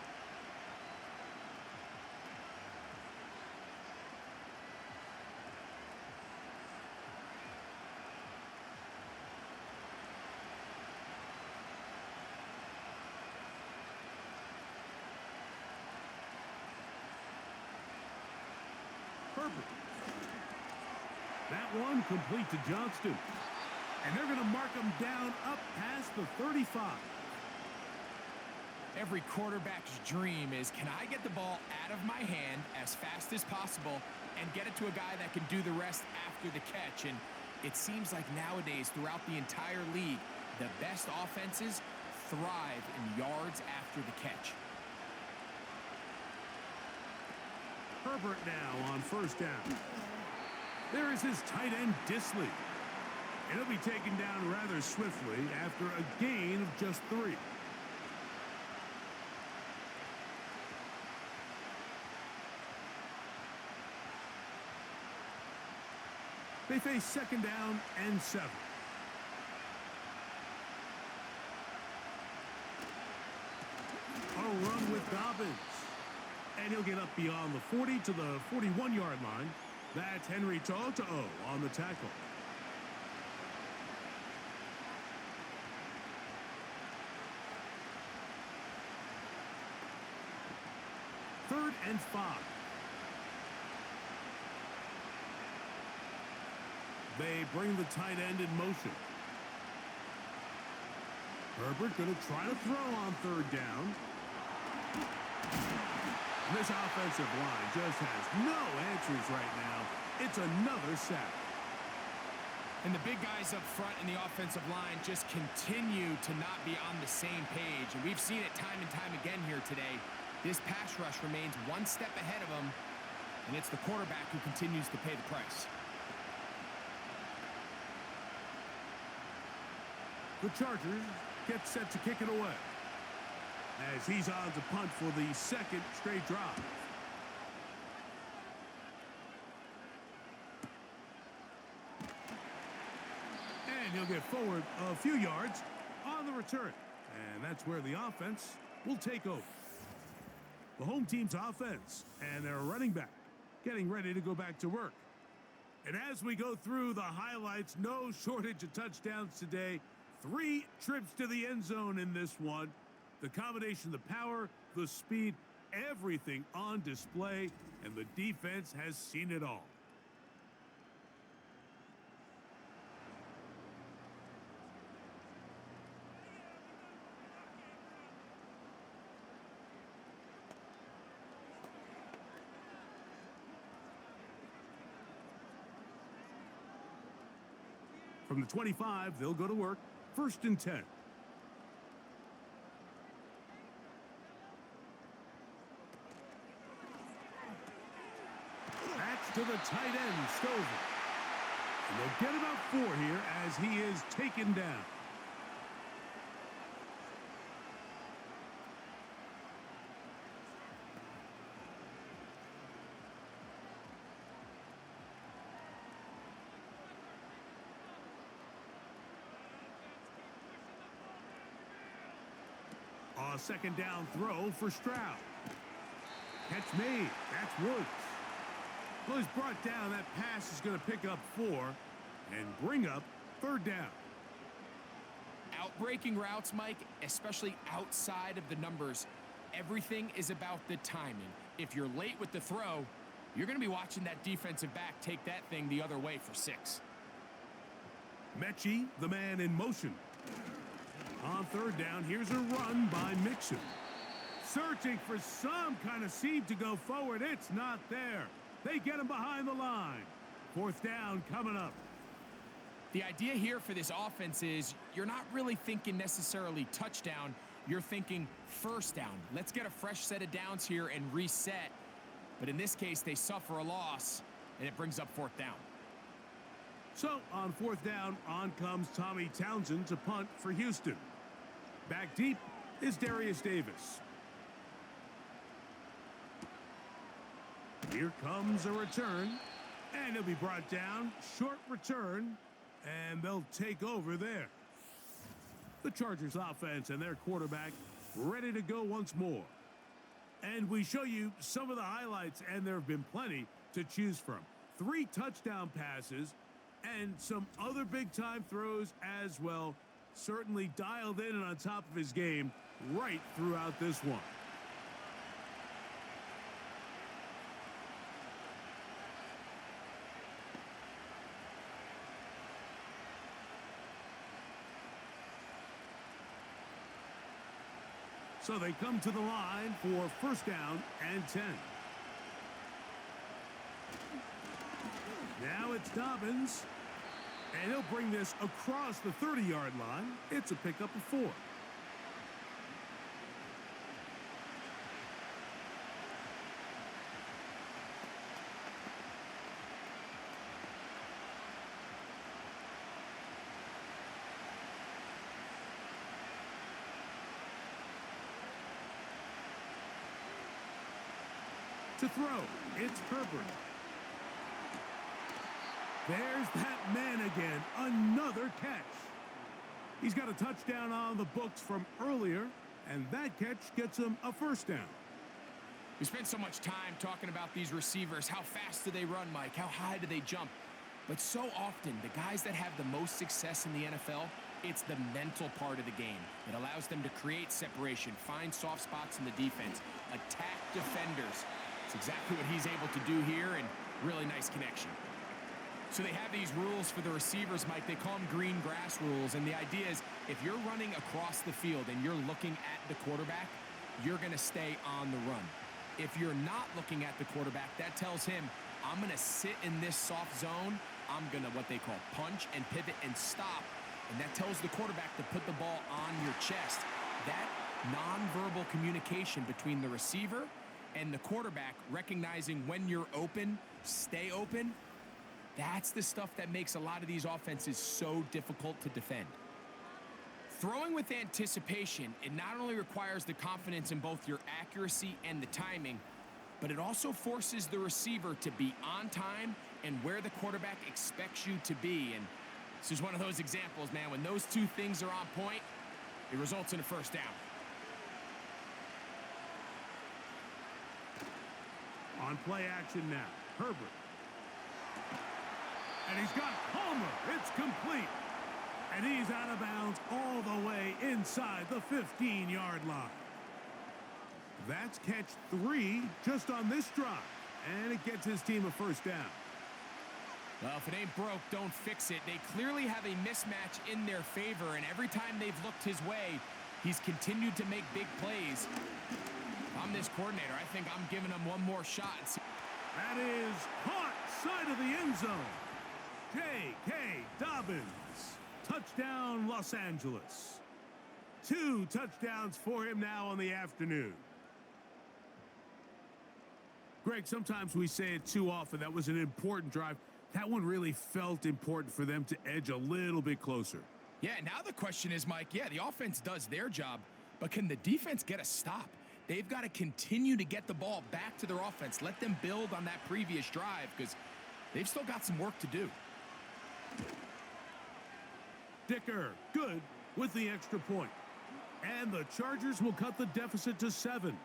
That one complete to Johnston. And they're going to mark him down up past the 35. Every quarterback's dream is, can I get the ball out of my hand as fast as possible and get it to a guy that can do the rest after the catch? And it seems like nowadays throughout the entire league, the best offenses thrive in yards after the catch. Herbert now on 1st down. There is his tight end, Disley. And he'll be taken down rather swiftly after a gain of just 3. They face 2nd down and 7. A run with Dobbins. And he'll get up beyond the 40 to the 41-yard line. That's Henry To'o on the tackle. Third and 5. They bring the tight end in motion. Herbert going to try to throw on 3rd down. This offensive line just has no answers right now. It's another sack. And the big guys up front in the offensive line just continue to not be on the same page. And we've seen it time and time again here today. This pass rush remains one step ahead of them, and it's the quarterback who continues to pay the price. The Chargers get set to kick it away, as he's on to punt for the 2nd straight drive. And he'll get forward a few yards on the return. And that's where the offense will take over. The home team's offense and their running back getting ready to go back to work. And as we go through the highlights, no shortage of touchdowns today. 3 trips to the end zone in this one. The combination, the power, the speed, everything on display, and the defense has seen it all. From the 25, they'll go to work. 1st and 10. To the tight end, Stover. And they'll get about 4 here as he is taken down. A 2nd down throw for Stroud. Catch made. That's Woods. Well, he's brought down. That pass is going to pick up 4 and bring up 3rd down. Outbreaking routes, Mike, especially outside of the numbers, everything is about the timing. If you're late with the throw, you're going to be watching that defensive back take that thing the other way for 6. Mechie, the man in motion. On 3rd down, here's a run by Mixon. Searching for some kind of seam to go forward. It's not there. They get him behind the line. 4th down coming up. The idea here for this offense is you're not really thinking necessarily touchdown. You're thinking 1st down. Let's get a fresh set of downs here and reset. But in this case, they suffer a loss, and it brings up 4th down. So on fourth down, on comes Tommy Townsend to punt for Houston. Back deep is Darius Davis. Here comes a return, and it'll be brought down. Short return, and they'll take over there. The Chargers offense and their quarterback ready to go once more. And we show you some of the highlights, and there have been plenty to choose from. 3 touchdown passes and some other big-time throws as well. Certainly dialed in and on top of his game right throughout this one. So they come to the line for first down and 10. Now it's Dobbins, and he'll bring this across the 30-yard line. It's a pickup of 4. To throw, it's Herbert. There's that man again, another catch. He's got a touchdown on the books from earlier, and that catch gets him a first down. We spent so much time talking about these receivers. How fast do they run, Mike? How high do they jump? But so often, the guys that have the most success in the NFL, it's the mental part of the game. It allows them to create separation, find soft spots in the defense, attack defenders. It's exactly what he's able to do here, and really nice connection. So they have these rules for the receivers, Mike. They call them green grass rules, and the idea is if you're running across the field and you're looking at the quarterback, you're going to stay on the run. If you're not looking at the quarterback, that tells him, I'm going to sit in this soft zone. I'm going to what they call punch and pivot and stop, and that tells the quarterback to put the ball on your chest. That nonverbal communication between the receiver and the quarterback, recognizing when you're open, stay open, that's the stuff that makes a lot of these offenses so difficult to defend. Throwing with anticipation, it not only requires the confidence in both your accuracy and the timing, but it also forces the receiver to be on time and where the quarterback expects you to be. And this is one of those examples, man. When those two things are on point, it results in a first down. On play action now, Herbert. And he's got Palmer. It's complete. And he's out of bounds all the way inside the 15-yard line. That's catch 3 just on this drive. And it gets his team a first down. Well, if it ain't broke, don't fix it. They clearly have a mismatch in their favor, and every time they've looked his way, he's continued to make big plays. If I'm this coordinator, I think I'm giving him one more shot. That is caught side of the end zone. J.K. Dobbins. Touchdown, Los Angeles. 2 touchdowns for him now on the afternoon. Greg, sometimes we say it too often. That was an important drive. That one really felt important for them to edge a little bit closer. Yeah, now the question is, Mike, yeah, the offense does their job, but can the defense get a stop? They've got to continue to get the ball back to their offense. Let them build on that previous drive because they've still got some work to do. Dicker, good with the extra point. And the Chargers will cut the deficit to 7.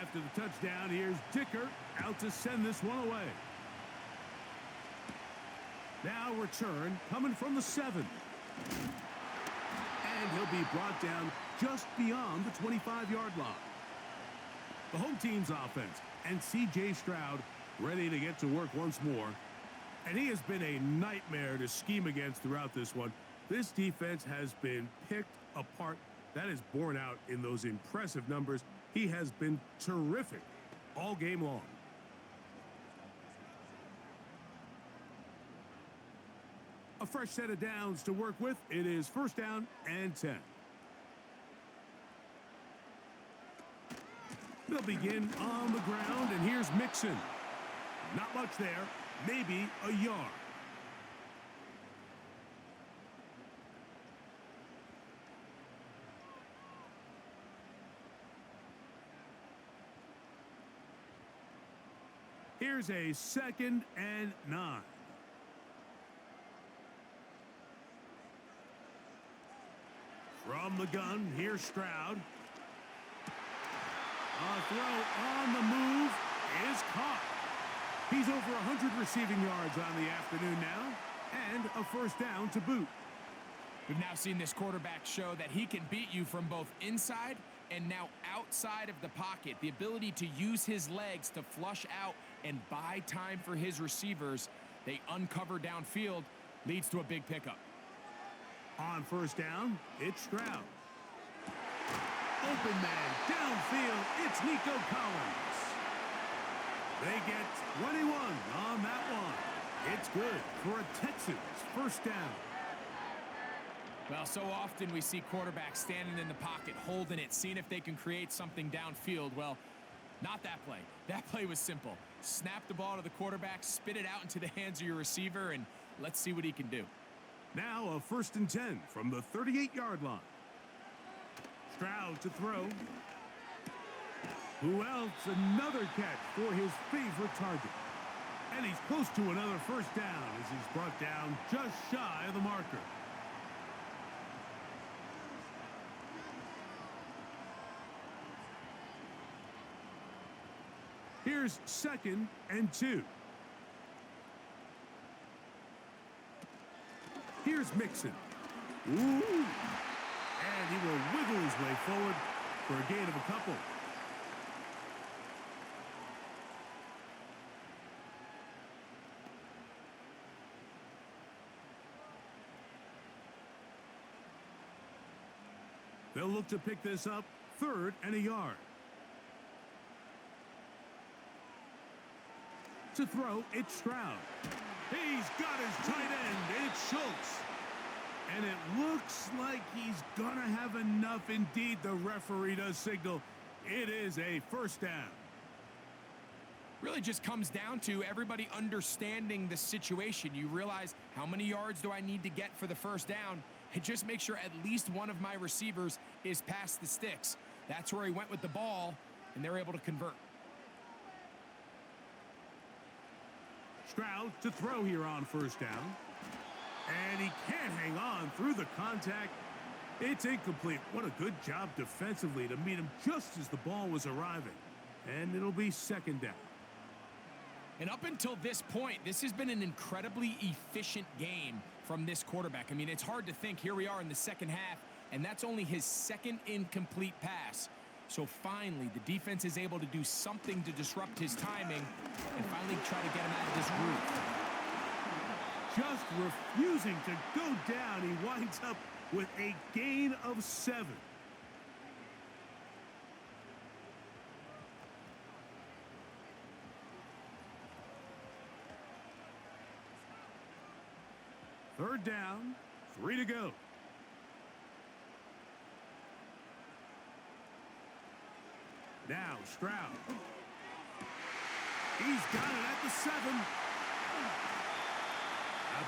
After the touchdown, here's Dicker out to send this one away. Now return coming from the 7. And he'll be brought down just beyond the 25-yard line. The home team's offense and C.J. Stroud ready to get to work once more. And he has been a nightmare to scheme against throughout this one. This defense has been picked apart. That is borne out in those impressive numbers. He has been terrific all game long. A fresh set of downs to work with. It is 1st down and 10. They'll begin on the ground, and here's Mixon. Not much there, maybe a yard. Here's a 2nd and 9. From the gun, here's Stroud. A throw on the move is caught. He's over 100 receiving yards on the afternoon now, and a 1st down to boot. We've now seen this quarterback show that he can beat you from both inside and now outside of the pocket. The ability to use his legs to flush out and buy time for his receivers. They uncover downfield, leads to a big pickup. On 1st down, it's Stroud. Open man, downfield, it's Nico Collins. They get 21 on that one. It's good for a Texans 1st down. Well, so often we see quarterbacks standing in the pocket, holding it, seeing if they can create something downfield. Well, not that play. That play was simple. Snap the ball to the quarterback, spit it out into the hands of your receiver, and let's see what he can do. Now a 1st and 10 from the 38-yard line. Stroud to throw. Who else? Another catch for his favorite target. And he's close to another 1st down as he's brought down just shy of the marker. Here's 2nd and 2. Here's Mixon. Ooh. And he will wiggle his way forward for a gain of a couple. They'll look to pick this up 3rd and a yard. To throw, it's Stroud. He's got his tight end. It's Schultz. And it looks like he's going to have enough. Indeed, the referee does signal it is a 1st down. Really just comes down to everybody understanding the situation. You realize, how many yards do I need to get for the 1st down? And just make sure at least one of my receivers is past the sticks. That's where he went with the ball, and they're able to convert. Stroud to throw here on 1st down. And he can't hang on through the contact. It's incomplete. What a good job defensively to meet him just as the ball was arriving. And it'll be 2nd down. And up until this point, this has been an incredibly efficient game from this quarterback. I mean, it's hard to think. Here we are in the 2nd half, and that's only his 2nd incomplete pass. So finally, the defense is able to do something to disrupt his timing and finally try to get him out of this groove. Just refusing to go down. He winds up with a gain of 7. Third down, 3 to go. Now Stroud. He's got it at the 7.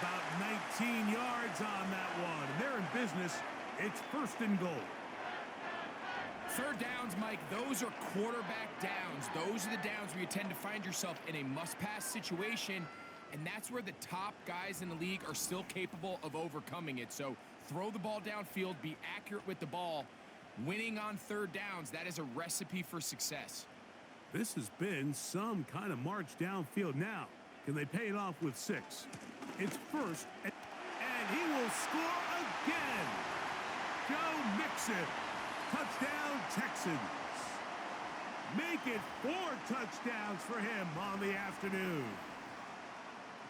About 19 yards on that one. And they're in business. It's 1st and goal. 3rd downs, Mike, those are quarterback downs. Those are the downs where you tend to find yourself in a must-pass situation, and that's where the top guys in the league are still capable of overcoming it. So throw the ball downfield, be accurate with the ball. Winning on 3rd downs, that is a recipe for success. This has been some kind of march downfield. Now, can they pay it off with 6? It's 1st, and he will score again. Joe Mixon. Touchdown, Texans. Make it 4 touchdowns for him on the afternoon.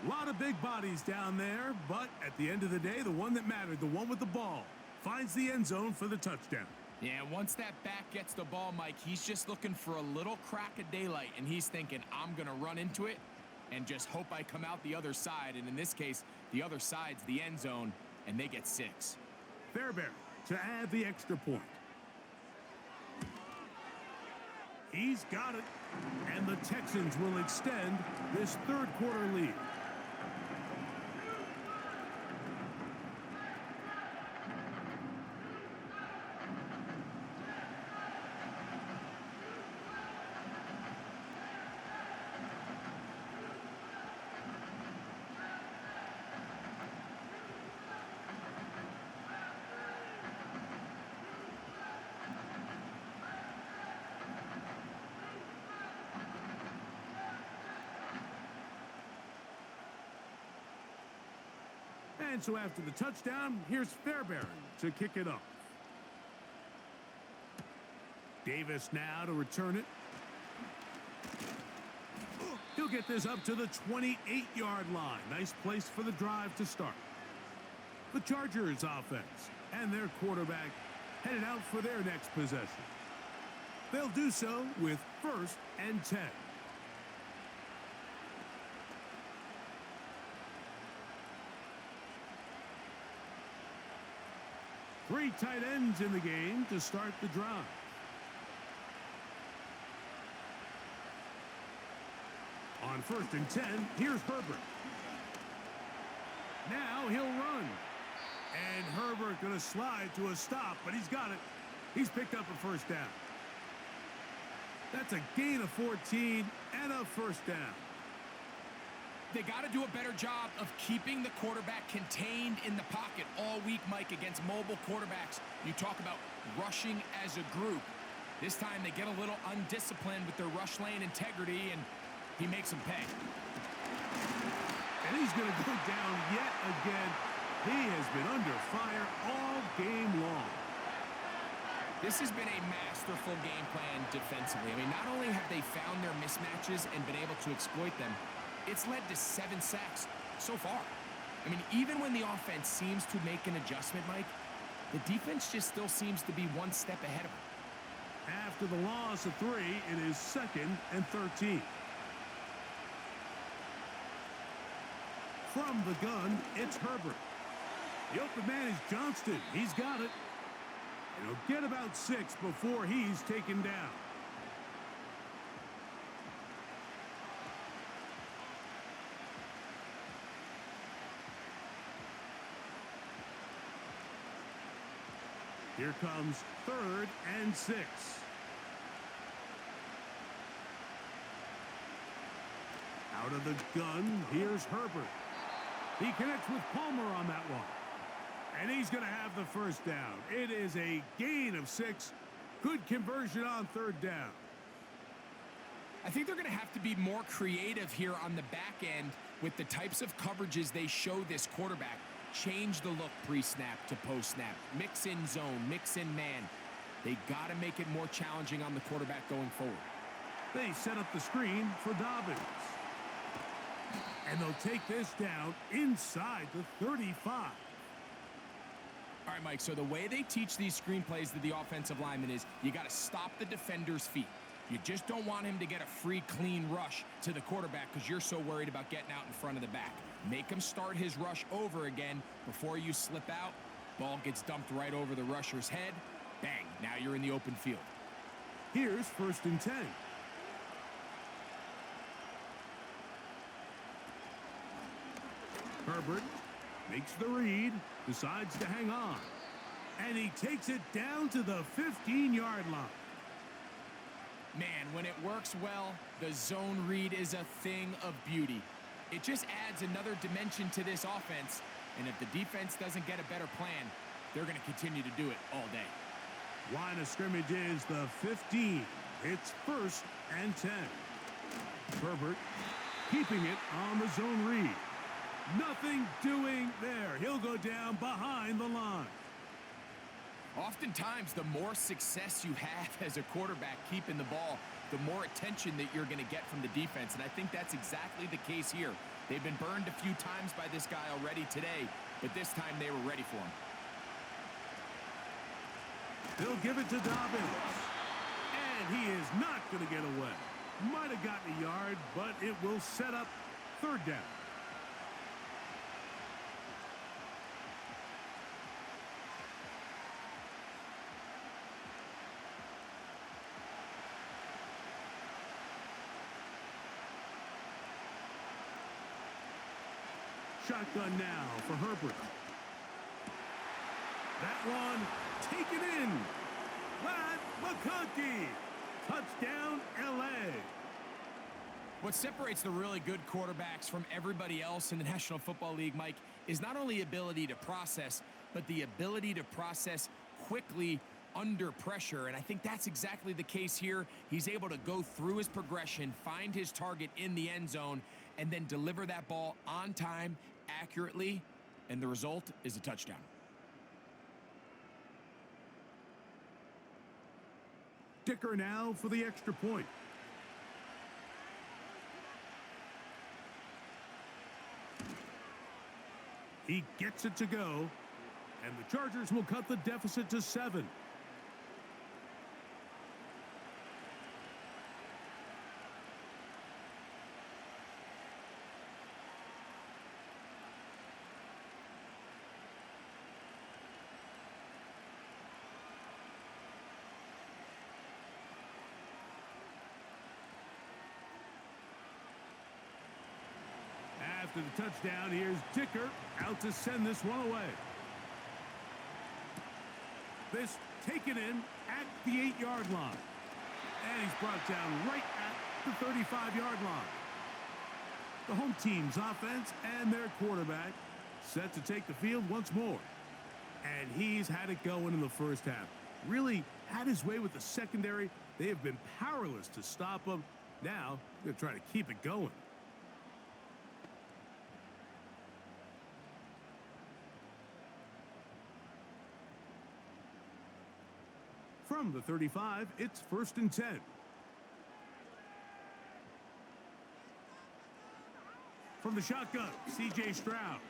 A lot of big bodies down there, but at the end of the day, the one that mattered, the one with the ball, finds the end zone for the touchdown. Yeah, once that back gets the ball, Mike, he's just looking for a little crack of daylight, and he's thinking, I'm going to run into it and just hope I come out the other side. And in this case, the other side's the end zone, and they get 6. Fairbairn to add the extra point. He's got it, and the Texans will extend this third quarter lead. And so after the touchdown, here's Fairbairn to kick it off. Davis now to return it. He'll get this up to the 28-yard line. Nice place for the drive to start. The Chargers offense and their quarterback headed out for their next possession. They'll do so with 1st and 10. Three tight ends in the game to start the drive. On 1st and 10, here's Herbert. Now he'll run. And Herbert going to slide to a stop, but he's got it. He's picked up a 1st down. That's a gain of 14 and a 1st down. They got to do a better job of keeping the quarterback contained in the pocket all week, Mike, against mobile quarterbacks. You talk about rushing as a group. This time they get a little undisciplined with their rush lane integrity, and he makes them pay. And he's going to go down yet again. He has been under fire all game long. This has been a masterful game plan defensively. I mean, not only have they found their mismatches and been able to exploit them, it's led to 7 sacks so far. I mean, even when the offense seems to make an adjustment, Mike, the defense just still seems to be one step ahead of them. After the loss of 3, it is 2nd and 13. From the gun, it's Herbert. The open man is Johnston. He's got it. And he'll get about 6 before he's taken down. Here comes 3rd and 6. Out of the gun, here's Herbert. He connects with Palmer on that one. And he's going to have the 1st down. It is a gain of 6. Good conversion on 3rd down. I think they're going to have to be more creative here on the back end with the types of coverages they show this quarterback. Change the look pre-snap to post-snap. Mix in zone, mix in man. They got to make it more challenging on the quarterback going forward. They set up the screen for Dobbins. And they'll take this down inside the 35. All right, Mike, so the way they teach these screenplays to the offensive lineman is you got to stop the defender's feet. You just don't want him to get a free, clean rush to the quarterback because you're so worried about getting out in front of the back. Make him start his rush over again before you slip out. Ball gets dumped right over the rusher's head. Bang, now you're in the open field. Here's 1st and 10. Herbert makes the read, decides to hang on. And he takes it down to the 15-yard line. Man, when it works well, the zone read is a thing of beauty. It just adds another dimension to this offense, and if the defense doesn't get a better plan, they're going to continue to do it all day. Line of scrimmage is the 15. It's 1st and 10. Herbert keeping it on the zone read. Nothing doing there. He'll go down behind the line. Oftentimes, the more success you have as a quarterback keeping the ball, the more attention that you're going to get from the defense. And I think that's exactly the case here. They've been burned a few times by this guy already today, but this time they were ready for him. They'll give it to Dobbins. And he is not going to get away. Might have gotten a yard, but it will set up third down. Shotgun now for Herbert. That one taken in. Matt McConkey. Touchdown, L.A. What separates the really good quarterbacks from everybody else in the National Football League, Mike, is not only ability to process, but the ability to process quickly under pressure. And I think that's exactly the case here. He's able to go through his progression, find his target in the end zone, and then deliver that ball on time, accurately, and the result is a touchdown. Dicker now for the extra point. He gets it to go, and the Chargers will cut the deficit to 7. After the touchdown, here's Dicker out to send this one away. This taken in at the 8-yard line. And he's brought down right at the 35-yard line. The home team's offense and their quarterback set to take the field once more. And he's had it going in the first half. Really had his way with the secondary. They have been powerless to stop him. Now, they're trying to keep it going. From the 35, it's 1st and 10. From the shotgun, C.J. Stroud.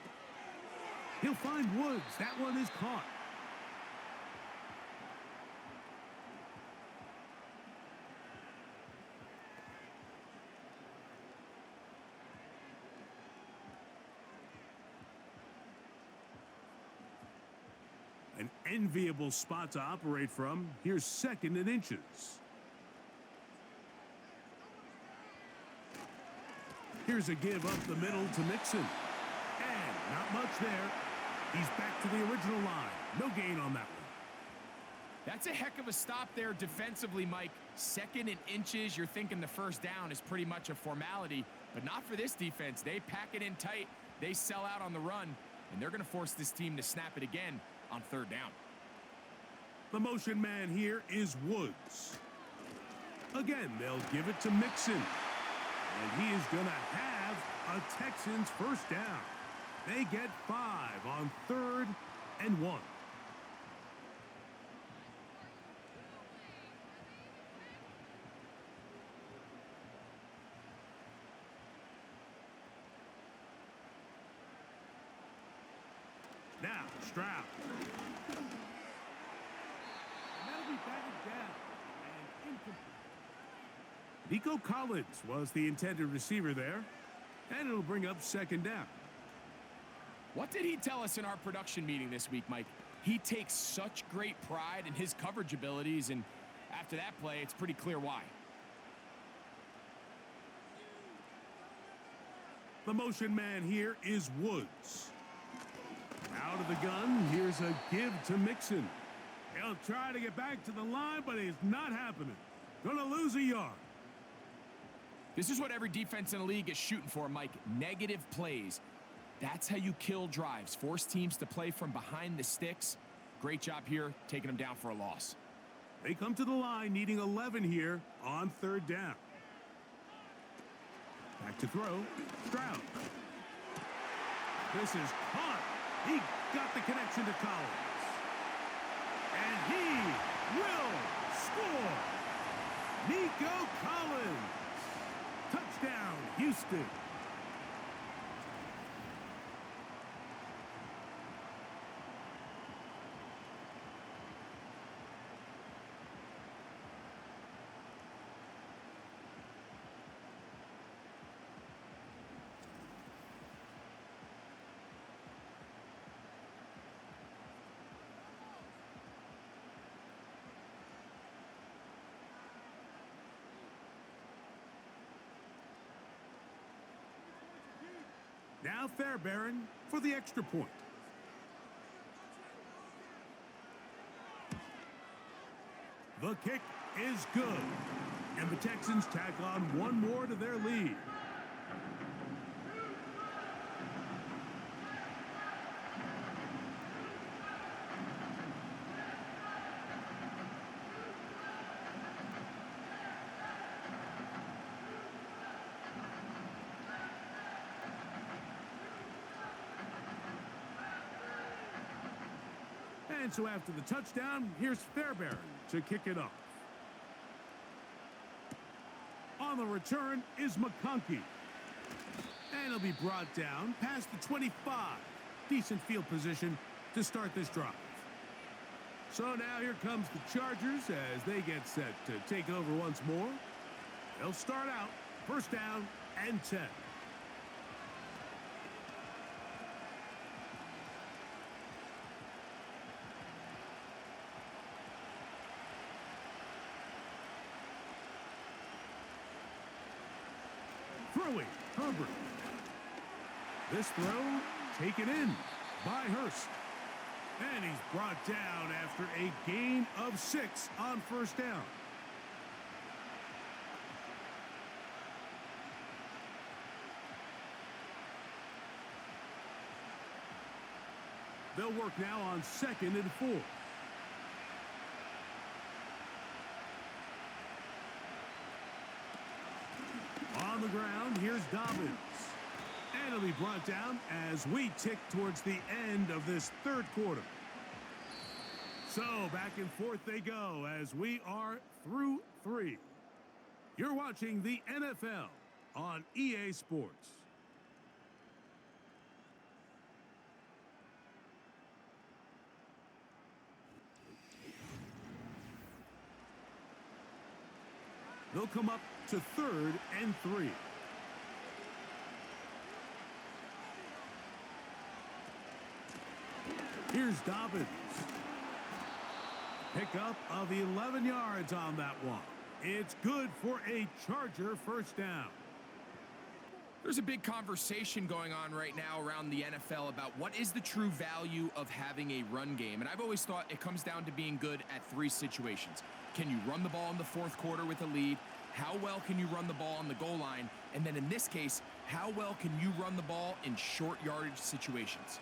He'll find Woods. That one is caught. An enviable spot to operate from. Here's 2nd and inches. Here's a give up the middle to Mixon. And not much there. He's back to the original line. No gain on that one. That's a heck of a stop there defensively, Mike. 2nd and inches, you're thinking the first down is pretty much a formality, but not for this defense. They pack it in tight, they sell out on the run, and they're going to force this team to snap it again on 3rd down. The motion man here is Woods. Again, they'll give it to Mixon. And he is going to have a Texans first down. They get 5 on 3rd and 1. Now, Stroud. And that'll be batted down and incomplete. Nico Collins was the intended receiver there, and it'll bring up 2nd down. What did he tell us in our production meeting this week, Mike? He takes such great pride in his coverage abilities, and after that play, it's pretty clear why. The motion man here is Woods. Out of the gun, here's a give to Mixon. He'll try to get back to the line, but it's not happening. Gonna lose a yard. This is what every defense in the league is shooting for, Mike. Negative plays. That's how you kill drives. Force teams to play from behind the sticks. Great job here, taking them down for a loss. They come to the line needing 11 here on 3rd down. Back to throw, Stroud. This is caught. He got the connection to Collins. And he will score. Nico Collins. Touchdown, Houston. Now Fairbairn for the extra point. The kick is good. And the Texans tack on one more to their lead. And so after the touchdown, here's Fairbairn to kick it off. On the return is McConkey. And he'll be brought down past the 25. Decent field position to start this drive. So now here comes the Chargers as they get set to take over once more. They'll start out first down and 10. Throwing, Herbert. This throw taken in by Hurst. And he's brought down after a gain of 6 on first down. They'll work now on 2nd and 4. On the ground, here's Dobbins. And he'll be brought down as we tick towards the end of this third quarter. So back and forth they go as we are through 3. You're watching the NFL on EA Sports. They'll come up to 3rd and 3. Here's Dobbins. Pickup of 11 yards on that one. It's good for a Charger first down. There's a big conversation going on right now around the NFL about what is the true value of having a run game. And I've always thought it comes down to being good at 3 situations. Can you run the ball in the 4th quarter with a lead? How well can you run the ball on the goal line? And then in this case, how well can you run the ball in short yardage situations?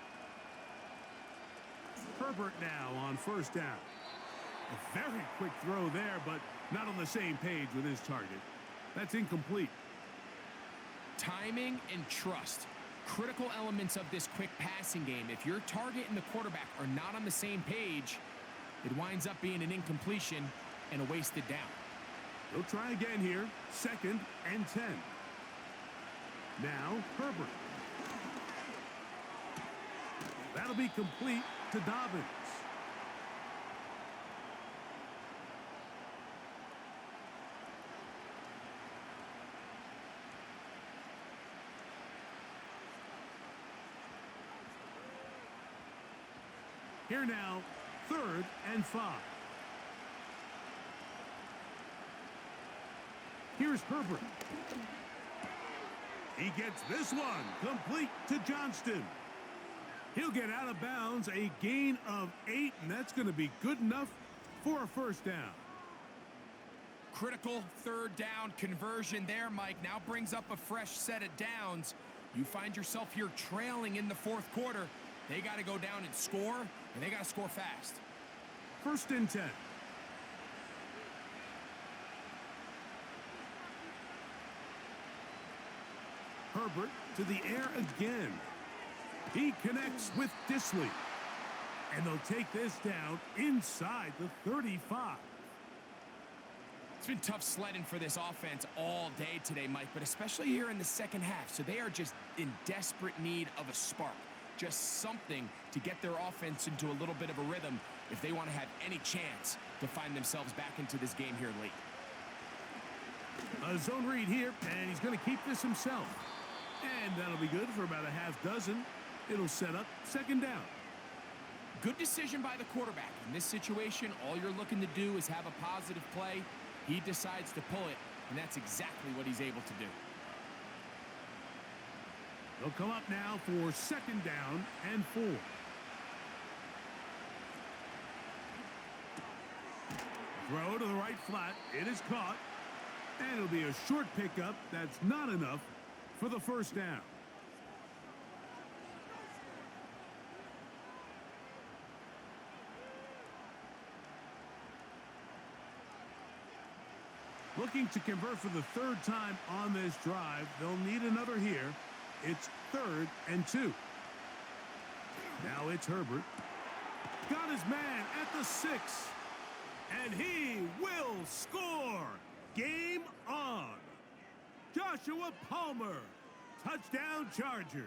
Herbert now on first down. A very quick throw there, but not on the same page with his target. That's incomplete. Timing and trust. Critical elements of this quick passing game. If your target and the quarterback are not on the same page, it winds up being an incompletion and a wasted down. They'll try again here. 2nd and 10. Now Herbert. That'll be complete to Dobbins. Here now, 3rd and 5. Here's Herbert. He gets this one complete to Johnston. He'll get out of bounds, a gain of 8, and that's going to be good enough for a first down. Critical 3rd down conversion there, Mike. Now brings up a fresh set of downs. You find yourself here trailing in the 4th quarter. They got to go down and score, and they got to score fast. 1st and 10. Herbert to the air again. He connects with Disley. And they'll take this down inside the 35. It's been tough sledding for this offense all day today, Mike, but especially here in the second half. So they are just in desperate need of a spark, just something to get their offense into a little bit of a rhythm if they want to have any chance to find themselves back into this game here late. A zone read here, and he's going to keep this himself. And that'll be good for about a half dozen. It'll set up second down. Good decision by the quarterback. In this situation, all you're looking to do is have a positive play. He decides to pull it, and that's exactly what he's able to do. They'll come up now for second down and 4. Throw to the right flat. It is caught. And it'll be a short pickup. That's not enough for the first down. Looking to convert for the third time on this drive. They'll need another here. It's 3rd and 2. Now it's Herbert. Got his man at the 6. And he will score. Game on. Joshua Palmer. Touchdown Chargers.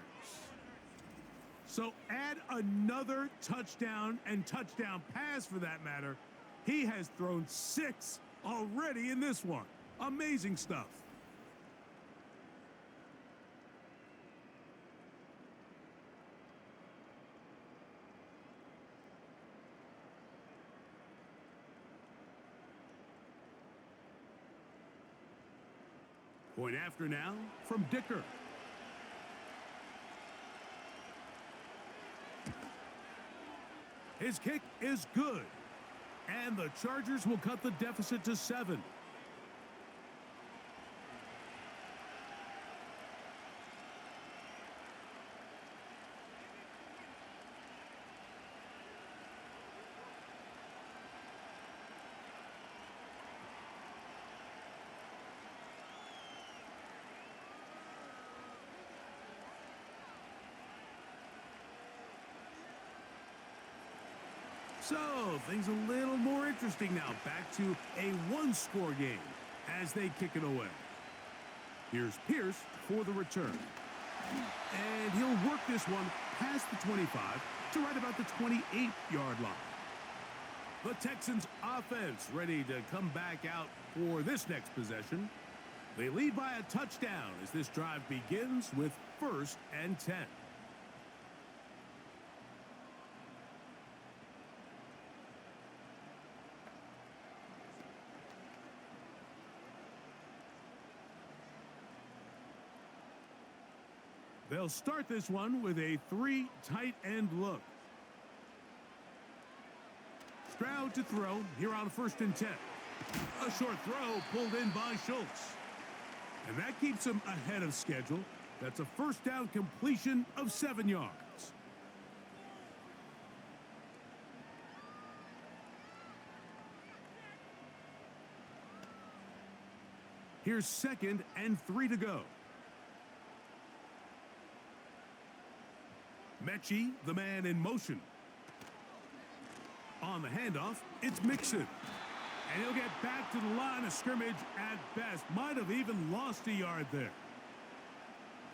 So add another touchdown and touchdown pass for that matter. He has thrown 6 already in this one. Amazing stuff. Point after now from Dicker. His kick is good. And the Chargers will cut the deficit to 7. So, things a little more interesting now. Back to a one-score game as they kick it away. Here's Pierce for the return. And he'll work this one past the 25 to right about the 28-yard line. The Texans offense ready to come back out for this next possession. They lead by a touchdown as this drive begins with 1st and 10. They'll start this one with a 3 tight end look. Stroud to throw here on 1st and 10. A short throw pulled in by Schultz. And that keeps him ahead of schedule. That's a first down completion of 7 yards. Here's 2nd and 3 to go. Mechie, the man in motion. On the handoff, it's Mixon. And he'll get back to the line of scrimmage at best. Might have even lost a yard there.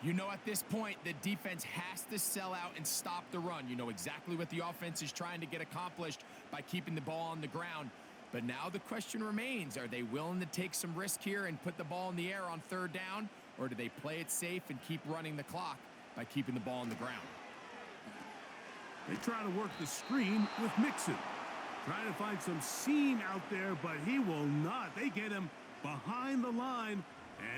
You know, at this point, the defense has to sell out and stop the run. You know exactly what the offense is trying to get accomplished by keeping the ball on the ground. But now the question remains, are they willing to take some risk here and put the ball in the air on 3rd down? Or do they play it safe and keep running the clock by keeping the ball on the ground? They try to work the screen with Mixon. Trying to find some seam out there, but he will not. They get him behind the line,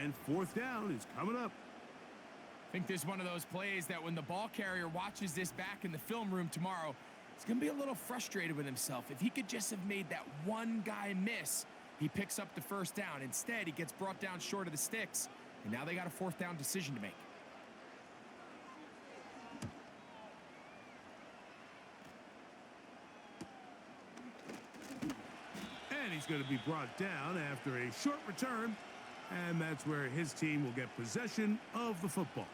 and 4th down is coming up. I think there's one of those plays that when the ball carrier watches this back in the film room tomorrow, he's going to be a little frustrated with himself. If he could just have made that one guy miss, he picks up the 1st down. Instead, he gets brought down short of the sticks, and now they got a 4th down decision to make. He's going to be brought down after a short return, and that's where his team will get possession of the football.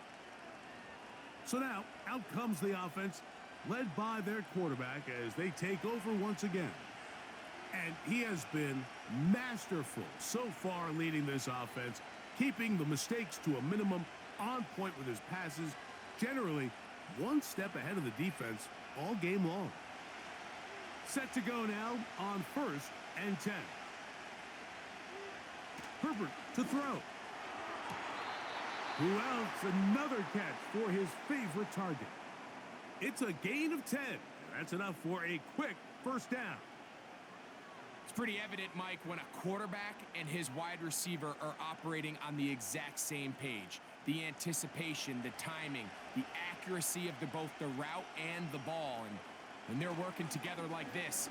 So now, out comes the offense, led by their quarterback as they take over once again. And he has been masterful so far leading this offense, keeping the mistakes to a minimum, on point with his passes, generally one step ahead of the defense all game long. Set to go now on 1st and 10. Herbert to throw. Who else? Another catch for his favorite target. It's a gain of 10. That's enough for a quick first down. It's pretty evident, Mike, when a quarterback and his wide receiver are operating on the exact same page. The anticipation, the timing, the accuracy of both the route and the ball. And when they're working together like this,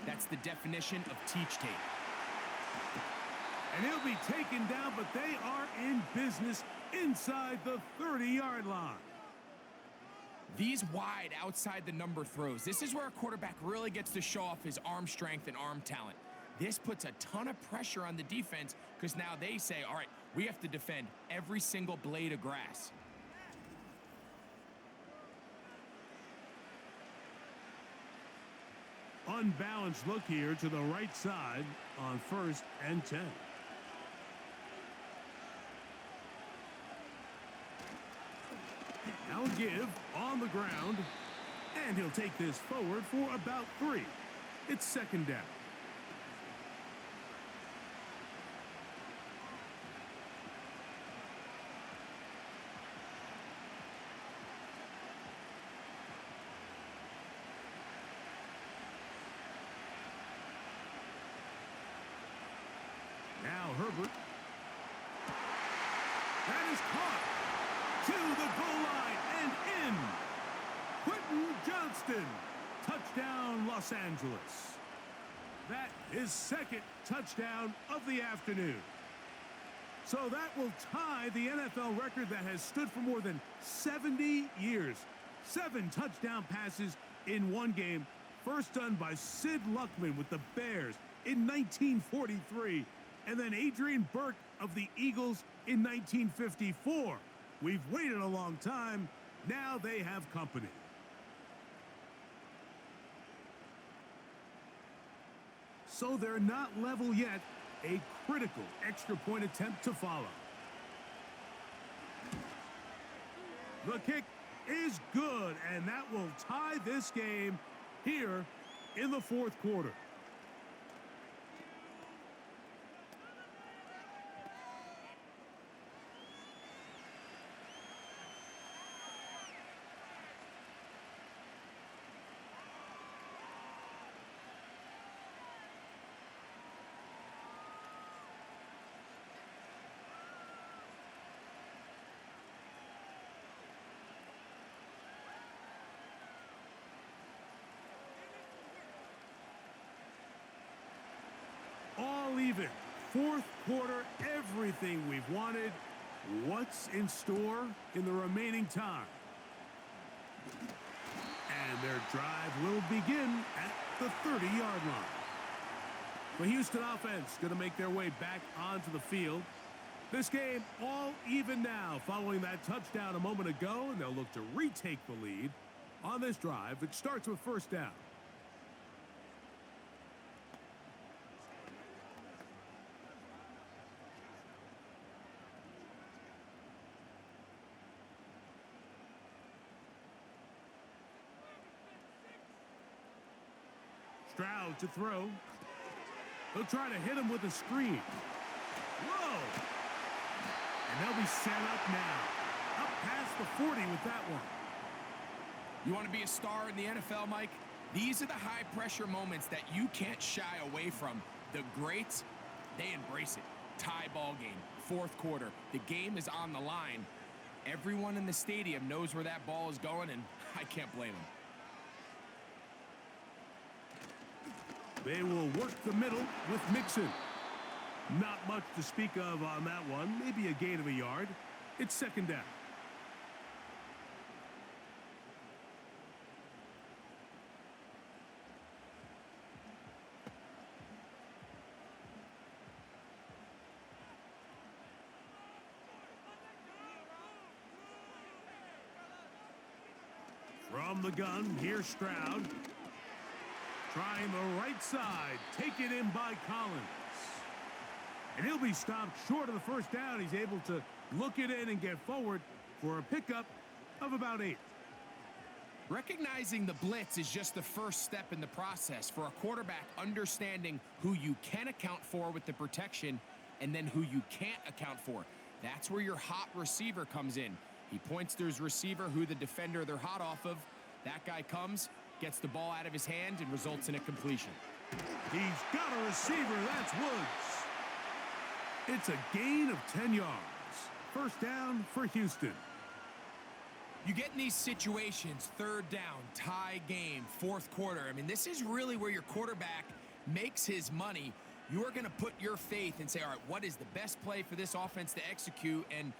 that's the definition of teach tape. And he'll be taken down, but they are in business inside the 30-yard line. These wide outside the number throws, this is where a quarterback really gets to show off his arm strength and arm talent. This puts a ton of pressure on the defense because now they say, all right, we have to defend every single blade of grass. Unbalanced look here to the right side on 1st and 10. Now give on the ground, and he'll take this forward for about 3. It's 2nd down. Now Herbert. That is caught to the goal line and in. Quentin Johnston. Touchdown, Los Angeles. That is 2nd touchdown of the afternoon. So that will tie the NFL record that has stood for more than 70 years. 7 touchdown passes in one game. First done by Sid Luckman with the Bears in 1943. And then Adrian Burke of the Eagles in 1954. We've waited a long time. Now they have company. So they're not level yet. A critical extra point attempt to follow. The kick is good, and that will tie this game here in the 4th quarter. All even. 4th quarter, everything we've wanted. What's in store in the remaining time? And their drive will begin at the 30-yard line. The Houston offense going to make their way back onto the field. This game all even now following that touchdown a moment ago, and they'll look to retake the lead on this drive. It starts with 1st down. Stroud to throw. They'll try to hit him with a screen. Whoa! And they'll be set up now. Up past the 40 with that one. You want to be a star in the NFL, Mike? These are the high-pressure moments that you can't shy away from. The greats, they embrace it. Tie ball game, 4th quarter. The game is on the line. Everyone in the stadium knows where that ball is going, and I can't blame them. They will work the middle with Mixon. Not much to speak of on that one. Maybe a gain of a yard. It's 2nd down. From the gun, here's Stroud. Trying the right side. Taken in by Collins. And he'll be stopped short of the first down. He's able to look it in and get forward for a pickup of about 8. Recognizing the blitz is just the first step in the process for a quarterback, understanding who you can account for with the protection and then who you can't account for. That's where your hot receiver comes in. He points to his receiver, who the defender they're hot off of. That guy comes, gets the ball out of his hand, and results in a completion. He's got a receiver. That's Woods. It's a gain of 10 yards. First down for Houston. You get in these situations, third down, tie game, fourth quarter. I mean, this is really where your quarterback makes his money. You are going to put your faith and say, all right, what is the best play for this offense to execute? And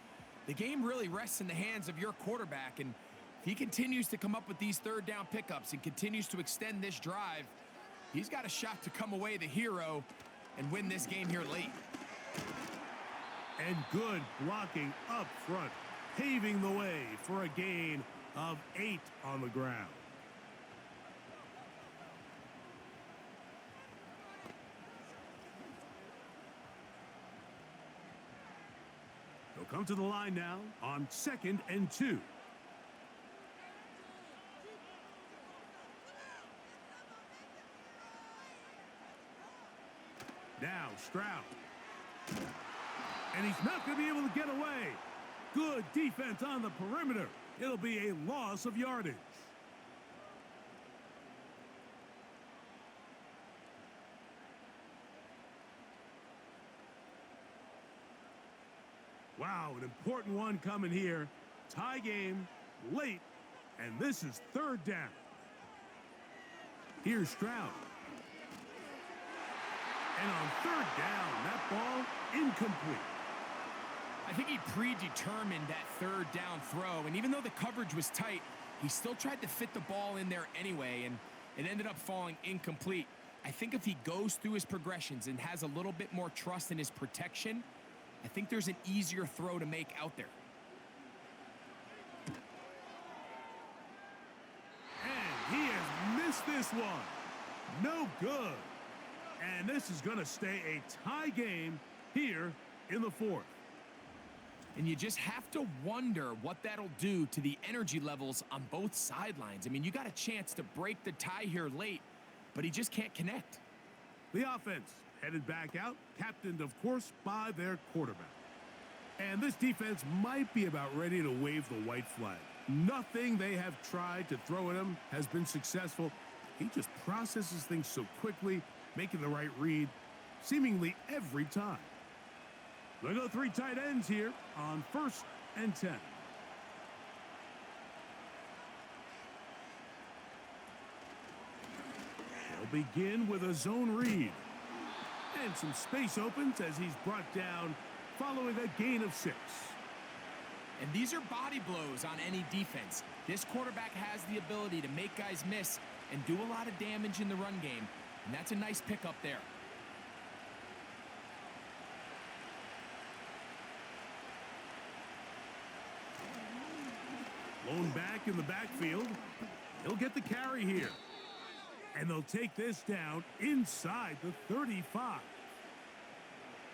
the game really rests in the hands of your quarterback. And if he continues to come up with these third down pickups and continues to extend this drive, he's got a shot to come away the hero and win this game here late. And good blocking up front, paving the way for a gain of 8 on the ground. They'll come to the line now on 2nd and 2. Now Stroud. And he's not going to be able to get away. Good defense on the perimeter. It'll be a loss of yardage. Wow, an important one coming here. Tie game, late, and this is third down. Here's Stroud. And on third down, that ball incomplete. I think he predetermined that third down throw, and even though the coverage was tight, he still tried to fit the ball in there anyway, and it ended up falling incomplete. I think if he goes through his progressions and has a little bit more trust in his protection, I think there's an easier throw to make out there. And he has missed this one. No good. And this is going to stay a tie game here in the fourth. And you just have to wonder what that'll do to the energy levels on both sidelines. I mean, you got a chance to break the tie here late, but he just can't connect. The offense headed back out, captained, of course, by their quarterback. And this defense might be about ready to wave the white flag. Nothing they have tried to throw at him has been successful. He just processes things so quickly, making the right read seemingly every time. They'll go 3 tight ends here on 1st and 10. They'll begin with a zone read. And some space opens as he's brought down following a gain of 6. And these are body blows on any defense. This quarterback has the ability to make guys miss and do a lot of damage in the run game. And that's a nice pickup there. Blown back in the backfield. He'll get the carry here. And they'll take this down inside the 35.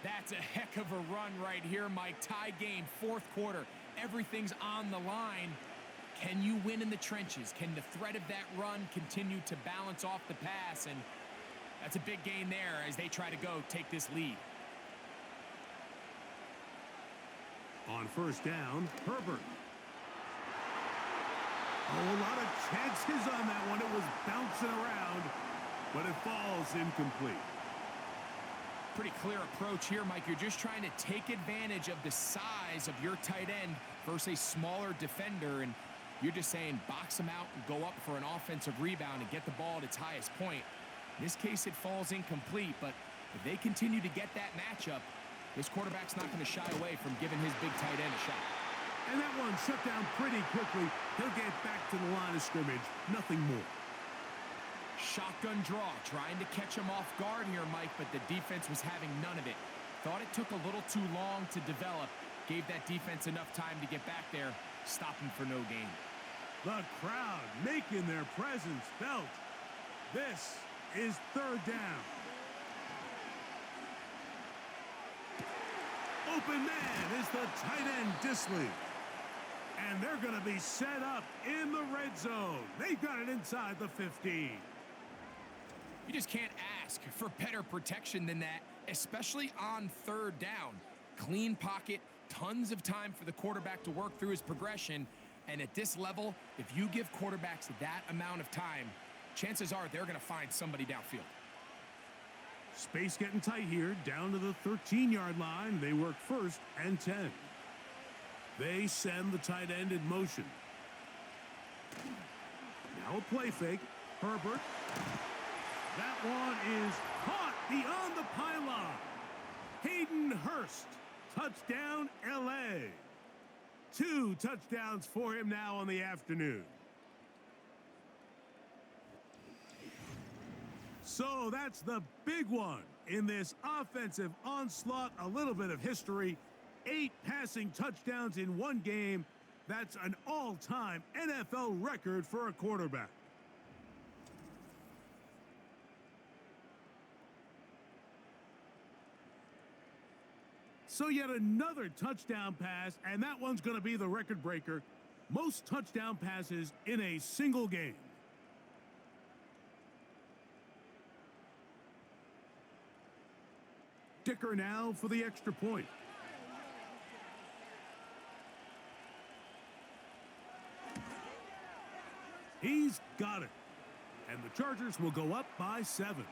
That's a heck of a run right here, Mike. Tie game, fourth quarter. Everything's on the line. Can you win in the trenches? Can the threat of that run continue to balance off the pass? And that's a big gain there as they try to go take this lead. On first down, Herbert. Oh, a lot of chances on that one. It was bouncing around, but it falls incomplete. Pretty clear approach here, Mike. You're just trying to take advantage of the size of your tight end versus a smaller defender, and you're just saying box him out and go up for an offensive rebound and get the ball at its highest point. In this case, it falls incomplete, but if they continue to get that matchup, this quarterback's not going to shy away from giving his big tight end a shot. And that one shut down pretty quickly. He'll get back to the line of scrimmage. Nothing more. Shotgun draw, trying to catch him off guard here, Mike, but the defense was having none of it. Thought it took a little too long to develop. Gave that defense enough time to get back there. Stop him for no gain. The crowd making their presence felt. This is third down. Open man is the tight end, Disley. And they're going to be set up in the red zone. They've got it inside the 15. You just can't ask for better protection than that, especially on third down. Clean pocket, tons of time for the quarterback to work through his progression. And at this level, if you give quarterbacks that amount of time, chances are they're going to find somebody downfield. Space getting tight here, down to the 13-yard line. They work first and 10. They send the tight end in motion. Now a play fake. Herbert. That one is caught beyond the pylon. Hayden Hurst. Touchdown, L.A. 2 touchdowns for him now on the afternoon. So that's the big one in this offensive onslaught. A little bit of history. 8 passing touchdowns in one game. That's an all-time NFL record for a quarterback. So yet another touchdown pass, and that one's going to be the record breaker. Most touchdown passes in a single game. Dicker now for the extra point. He's got it. And the Chargers will go up by 7.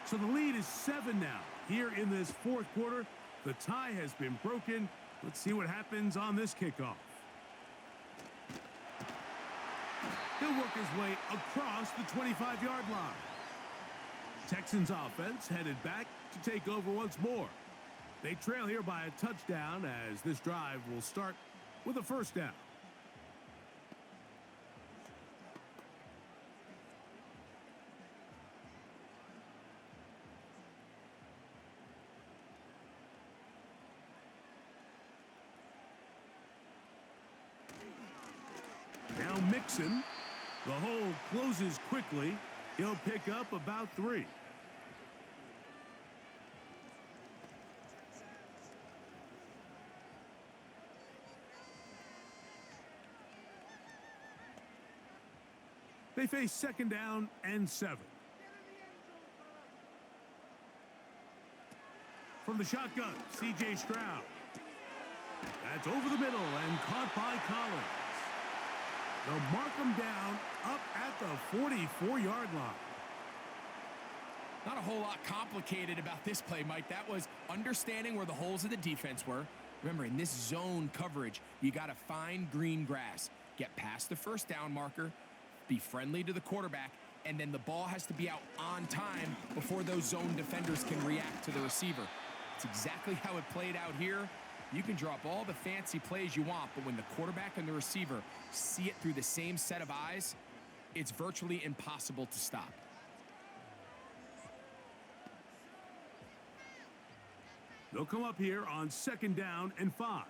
So the lead is 7 now. Here in this fourth quarter, the tie has been broken. Let's see what happens on this kickoff. He'll work his way across the 25-yard line. Texans offense headed back to take over once more. They trail here by a touchdown as this drive will start with a first down. Now Mixon. The hole closes quickly. He'll pick up about 3. They face second down and 7. From the shotgun, C.J. Stroud. That's over the middle and caught by Collins. They'll mark him down up at the 44-yard line. Not a whole lot complicated about this play, Mike. That was understanding where the holes of the defense were. Remember, in this zone coverage, you got to find green grass. Get past the first down marker, be friendly to the quarterback, and then the ball has to be out on time before those zone defenders can react to the receiver. It's exactly how it played out here. You can drop all the fancy plays you want, but when the quarterback and the receiver see it through the same set of eyes, it's virtually impossible to stop. They'll come up here on second down and 5.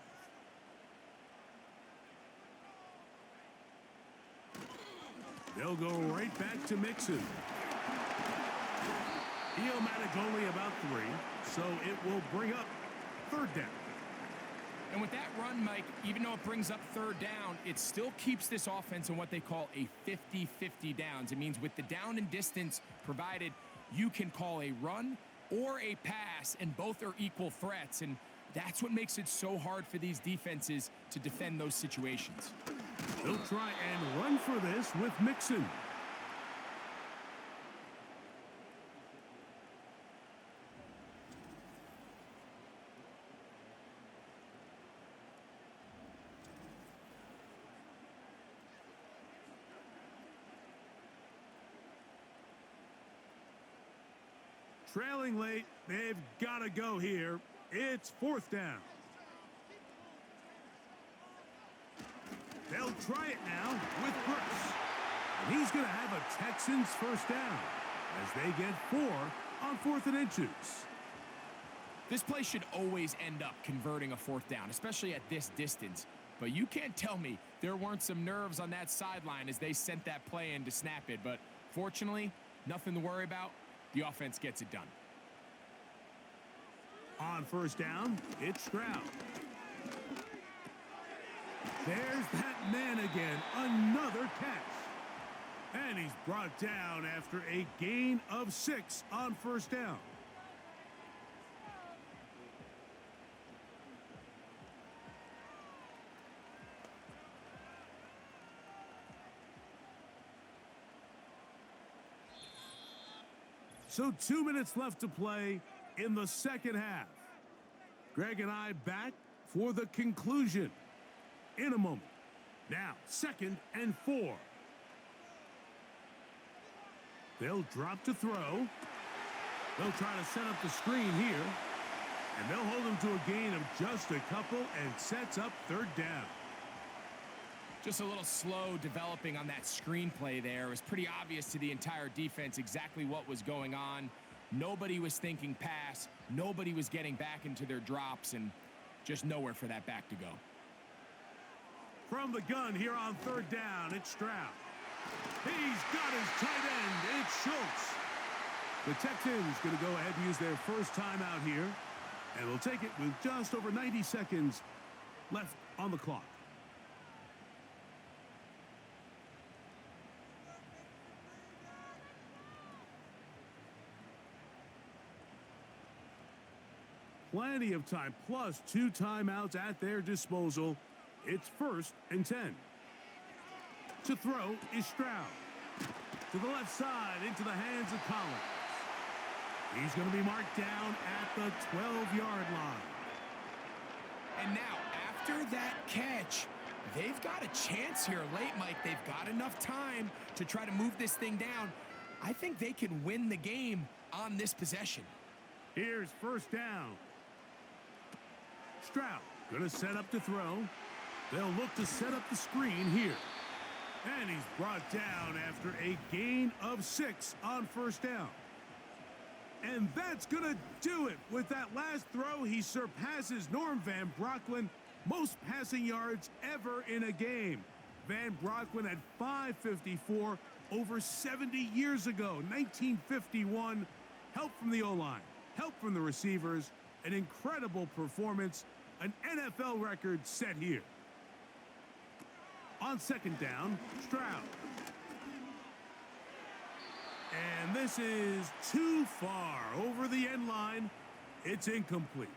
They'll go right back to Mixon. He'll manage only about 3, so it will bring up third down. And with that run, Mike, even though it brings up third down, it still keeps this offense in what they call a 50-50 downs. It means with the down and distance provided, you can call a run or a pass, and both are equal threats. And that's what makes it so hard for these defenses to defend those situations. They'll try and run for this with Mixon. Trailing late, they've got to go here. It's fourth down. They'll try it now with Brooks. And he's going to have a Texans first down as they get 4 on 4th and inches. This play should always end up converting a fourth down, especially at this distance. But you can't tell me there weren't some nerves on that sideline as they sent that play in to snap it. But fortunately, nothing to worry about. The offense gets it done. On first down, it's Stroud. There's that man again, another catch. And he's brought down after a gain of 6 on first down. So 2 minutes left to play in the second half. Greg and I back for the conclusion in a moment. Now, 2nd and 4. They'll drop to throw. They'll try to set up the screen here. And they'll hold him to a gain of just a couple and sets up 3rd down. Just a little slow developing on that screenplay there. It was pretty obvious to the entire defense exactly what was going on. Nobody was thinking pass. Nobody was getting back into their drops, and just nowhere for that back to go. From the gun here on 3rd down, it's Stroud. He's got his tight end. It's Schultz. The Texans going to go ahead and use their first timeout here, and they'll take it with just over 90 seconds left on the clock. Plenty of time, plus 2 timeouts at their disposal. It's 1st and 10. To throw is Stroud. To the left side, into the hands of Collins. He's going to be marked down at the 12-yard line. And now, after that catch, they've got a chance here late, Mike. They've got enough time to try to move this thing down. I think they can win the game on this possession. Here's 1st down. Stroud going to set up to throw. They'll look to set up the screen here. And he's brought down after a gain of 6 on 1st down. And that's going to do it. With that last throw, he surpasses Norm Van Brocklin, most passing yards ever in a game. Van Brocklin at 554 over 70 years ago, 1951. Help from the O-line, help from the receivers, an incredible performance, an NFL record set here. On 2nd down, Stroud. And this is too far over the end line. It's incomplete.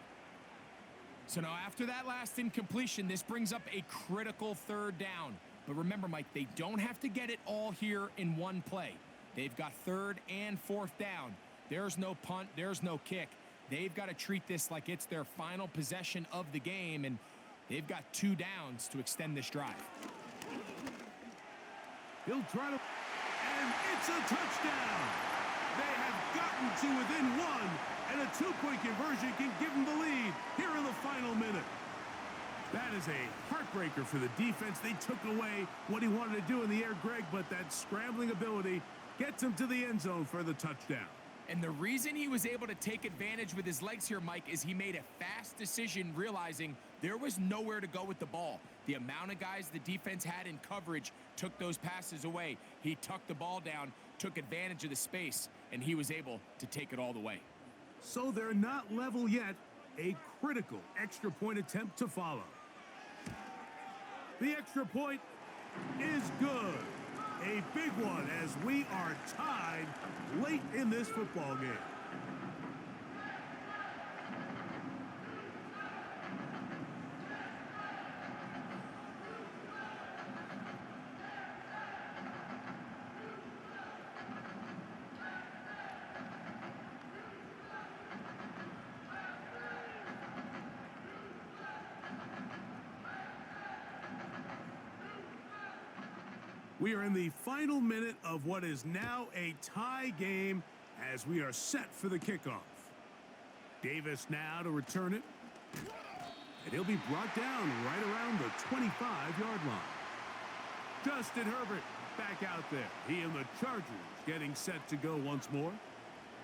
So now after that last incompletion, this brings up a critical 3rd down. But remember, Mike, they don't have to get it all here in one play. They've got 3rd and 4th down. There's no punt. There's no kick. They've got to treat this like it's their final possession of the game, and they've got 2 downs to extend this drive. He'll try to, and it's a touchdown. They have gotten to within 1, and a 2-point conversion can give them the lead here in the final minute. That is a heartbreaker for the defense. They took away what he wanted to do in the air, Greg, but that scrambling ability gets him to the end zone for the touchdown. And the reason he was able to take advantage with his legs here, Mike, is he made a fast decision realizing there was nowhere to go with the ball. The amount of guys the defense had in coverage took those passes away. He tucked the ball down, took advantage of the space, and he was able to take it all the way. So they're not level yet. A critical extra point attempt to follow. The extra point is good. A big one as we are tied late in this football game. We are in the final minute of what is now a tie game as we are set for the kickoff. Davis now to return it. And he'll be brought down right around the 25-yard line. Justin Herbert back out there. He and the Chargers getting set to go once more.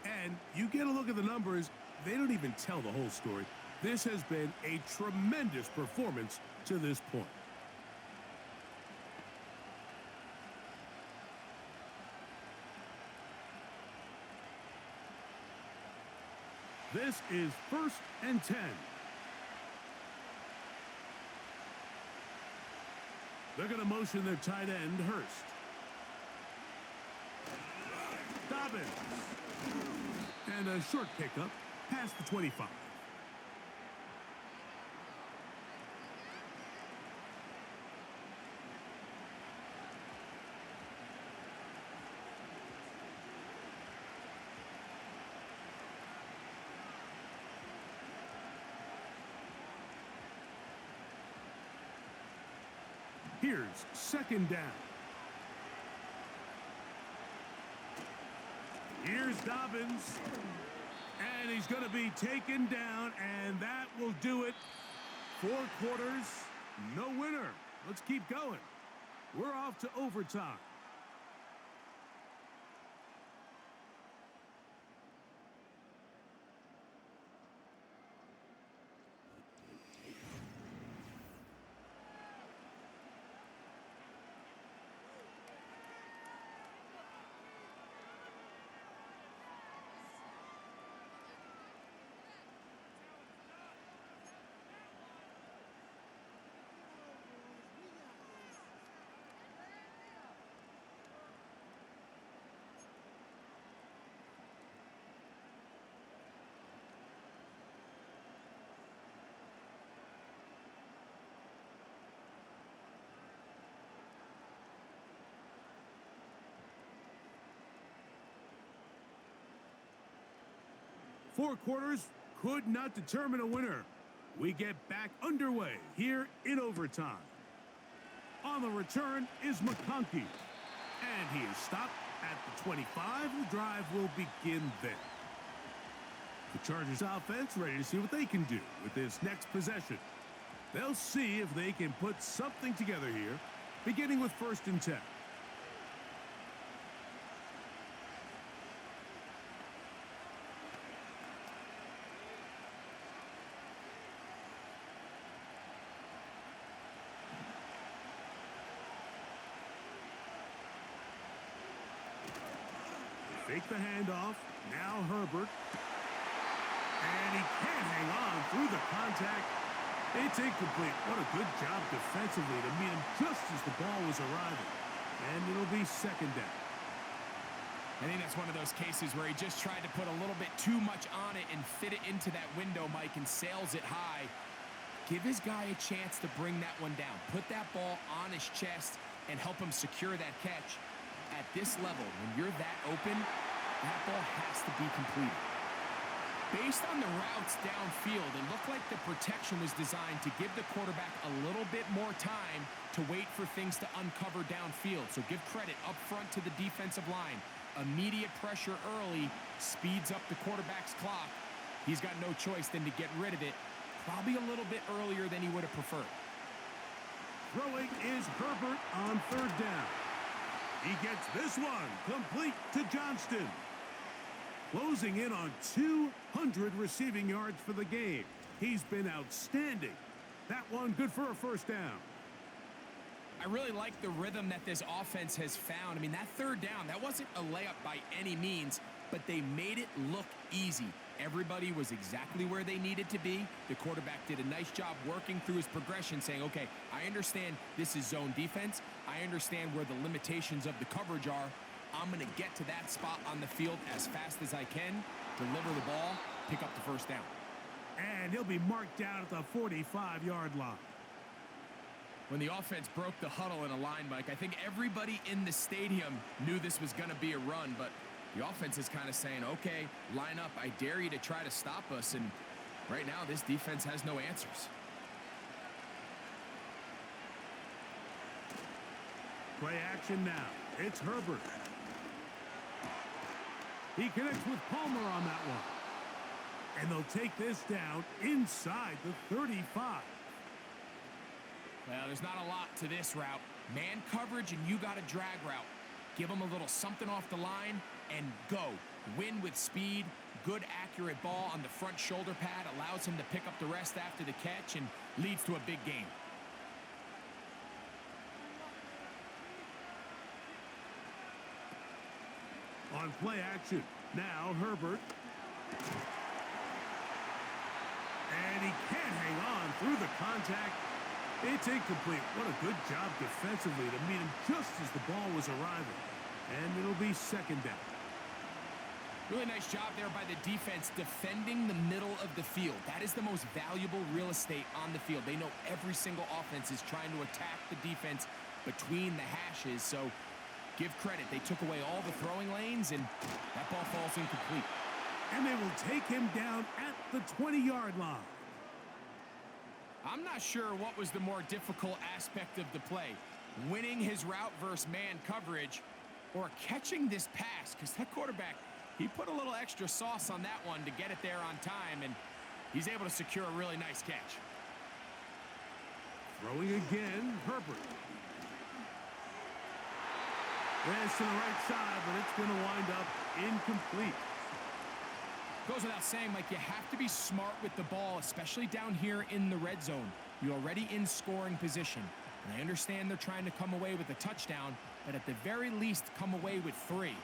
And you get a look at the numbers, they don't even tell the whole story. This has been a tremendous performance to this point. This is 1st and 10. They're going to motion their tight end, Hurst. Dobbins. And a short pickup past the 25. Here's 2nd down. Here's Dobbins. And he's going to be taken down, and that will do it. 4 quarters, no winner. Let's keep going. We're off to overtime. Four quarters could not determine a winner. We get back underway here in overtime. On the return is McConkey. And he is stopped at the 25. The drive will begin there. The Chargers offense ready to see what they can do with this next possession. They'll see if they can put something together here, beginning with 1st and 10. Fake the handoff. Now Herbert. And he can't hang on through the contact. It's incomplete. What a good job defensively to meet him just as the ball was arriving. And it'll be 2nd down. I think that's one of those cases where he just tried to put a little bit too much on it and fit it into that window, Mike, and sails it high. Give his guy a chance to bring that one down. Put that ball on his chest and help him secure that catch. At this level, when you're that open, that ball has to be completed. Based on the routes downfield, it looked like the protection was designed to give the quarterback a little bit more time to wait for things to uncover downfield. So give credit up front to the defensive line. Immediate pressure early speeds up the quarterback's clock. He's got no choice than to get rid of it, probably a little bit earlier than he would have preferred. Throwing is Herbert on 3rd down. He gets this one complete to Johnston. Closing in on 200 receiving yards for the game. He's been outstanding. That one good for a 1st down. I really like the rhythm that this offense has found. I mean, that 3rd down, that wasn't a layup by any means, but they made it look easy. Everybody was exactly where they needed to be. The quarterback did a nice job working through his progression, saying, okay, I understand this is zone defense. I understand where the limitations of the coverage are. I'm going to get to that spot on the field as fast as I can, deliver the ball, pick up the 1st down. And he'll be marked down at the 45-yard line. When the offense broke the huddle in a line, Mike, I think everybody in the stadium knew this was going to be a run, but the offense is kind of saying, okay, line up. I dare you to try to stop us. And right now, this defense has no answers. Play action now. It's Herbert. He connects with Palmer on that one. And they'll take this down inside the 35. Well, there's not a lot to this route. Man coverage and you got a drag route. Give him a little something off the line and go. Win with speed. Good, accurate ball on the front shoulder pad allows him to pick up the rest after the catch and leads to a big game. On play action, now Herbert. And he can't hang on through the contact. It's incomplete. What a good job defensively to meet him just as the ball was arriving. And it'll be second down. Really nice job there by the defense defending the middle of the field. That is the most valuable real estate on the field. They know every single offense is trying to attack the defense between the hashes. So give credit. They took away all the throwing lanes, and that ball falls incomplete. And they will take him down at the 20-yard line. I'm not sure what was the more difficult aspect of the play. Winning his route versus man coverage or catching this pass, because that quarterback, he put a little extra sauce on that one to get it there on time, and he's able to secure a really nice catch. Throwing again, Herbert. That's to the right side, but it's going to wind up incomplete. Goes without saying, Mike, you have to be smart with the ball, especially down here in the red zone. You're already in scoring position. And I understand they're trying to come away with a touchdown, but at the very least, come away with 3.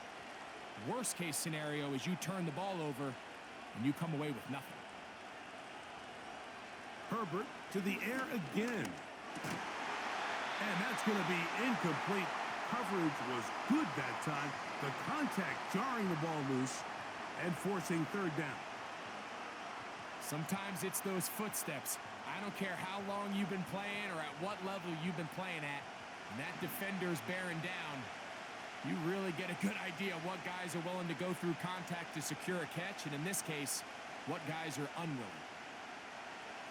Worst case scenario is you turn the ball over and you come away with nothing. Herbert to the air again. And that's going to be incomplete. Coverage was good that time. The contact jarring the ball loose and forcing third down. Sometimes it's those footsteps. I don't care how long you've been playing or at what level you've been playing at. When that defender's bearing down, you really get a good idea of what guys are willing to go through contact to secure a catch, and in this case, what guys are unwilling.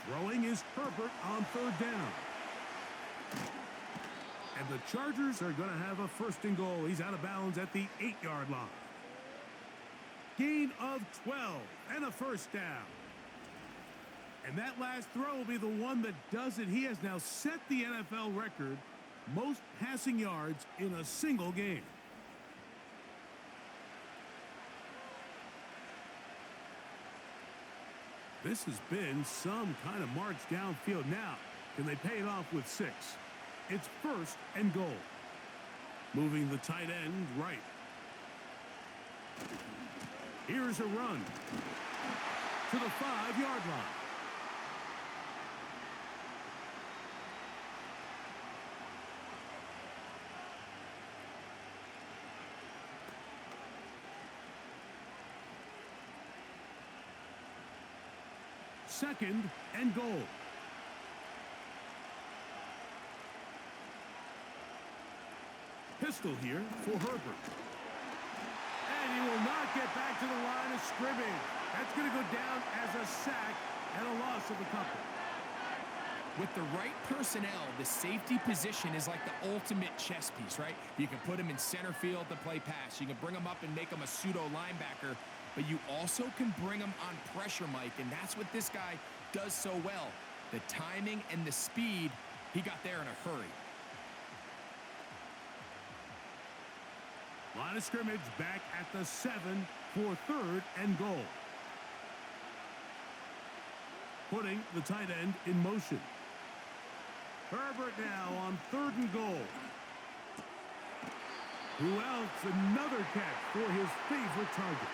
Throwing is Herbert on third down. And the Chargers are going to have a first and goal. He's out of bounds at the 8-yard line. Gain of 12 and a first down. And that last throw will be the one that does it. He has now set the NFL record, most passing yards in a single game. This has been some kind of march downfield. Now, can they pay it off with 6? It's first and goal. Moving the tight end right. Here's a run to the 5-yard line. Second and goal. Pistol here for Herbert. And he will not get back to the line of scrimmage. That's going to go down as a sack and a loss of a couple. With the right personnel, the safety position is like the ultimate chess piece, right? You can put him in center field to play pass. You can bring him up and make him a pseudo linebacker, but you also can bring him on pressure, Mike, and that's what this guy does so well. The timing and the speed, he got there in a hurry. Line of scrimmage back at the 7 for third and goal. Putting the tight end in motion. Herbert now on third and goal. Who else? Another catch for his favorite target.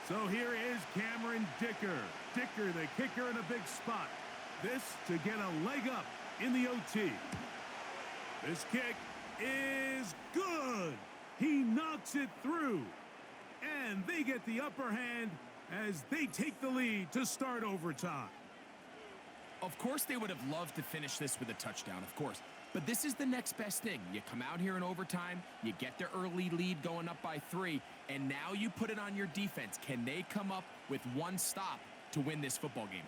So here is Cameron Dicker. Dicker, the kicker, in a big spot. This to get a leg up in the OT. This kick is good. He knocks it through. And they get the upper hand as they take the lead to start overtime. Of course they would have loved to finish this with a touchdown, of course. But this is the next best thing. You come out here in overtime, you get the early lead going up by 3, and now you put it on your defense. Can they come up with one stop to win this football game.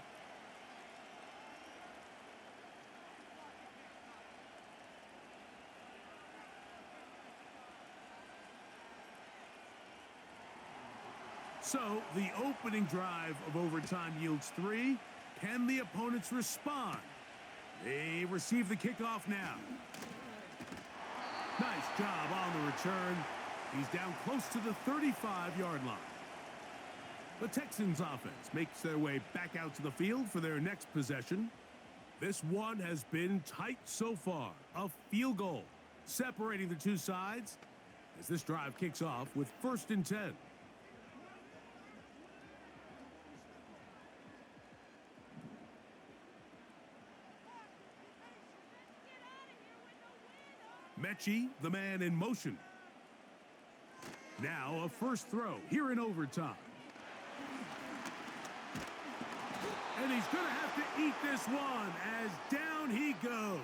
So the opening drive of overtime yields 3. Can the opponents respond? They receive the kickoff now. Nice job on the return. He's down close to the 35-yard line. The Texans offense makes their way back out to the field for their next possession. This one has been tight so far. A field goal separating the two sides as this drive kicks off with 1st and 10. Mechie, the man in motion. Now a first throw here in overtime. And he's going to have to eat this one as down he goes.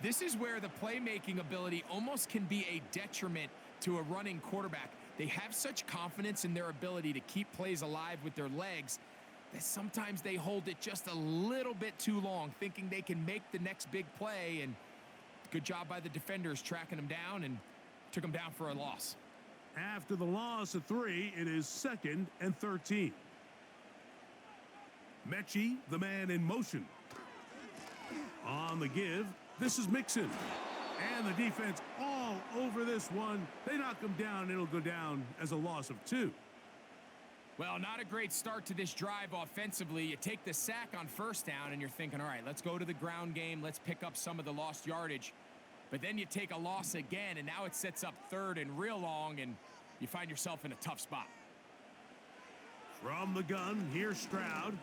This is where the playmaking ability almost can be a detriment to a running quarterback. They have such confidence in their ability to keep plays alive with their legs that sometimes they hold it just a little bit too long, thinking they can make the next big play. And good job by the defenders tracking him down and took him down for a loss. After the loss of 3, it is 2nd and 13. Mechie, the man in motion. On the give, this is Mixon. And the defense all over this one. They knock him down. It'll go down as a loss of 2. Well, not a great start to this drive offensively. You take the sack on 1st down, and you're thinking, all right, let's go to the ground game. Let's pick up some of the lost yardage. But then you take a loss again, and now it sets up 3rd and real long, and you find yourself in a tough spot. From the gun, here's Stroud.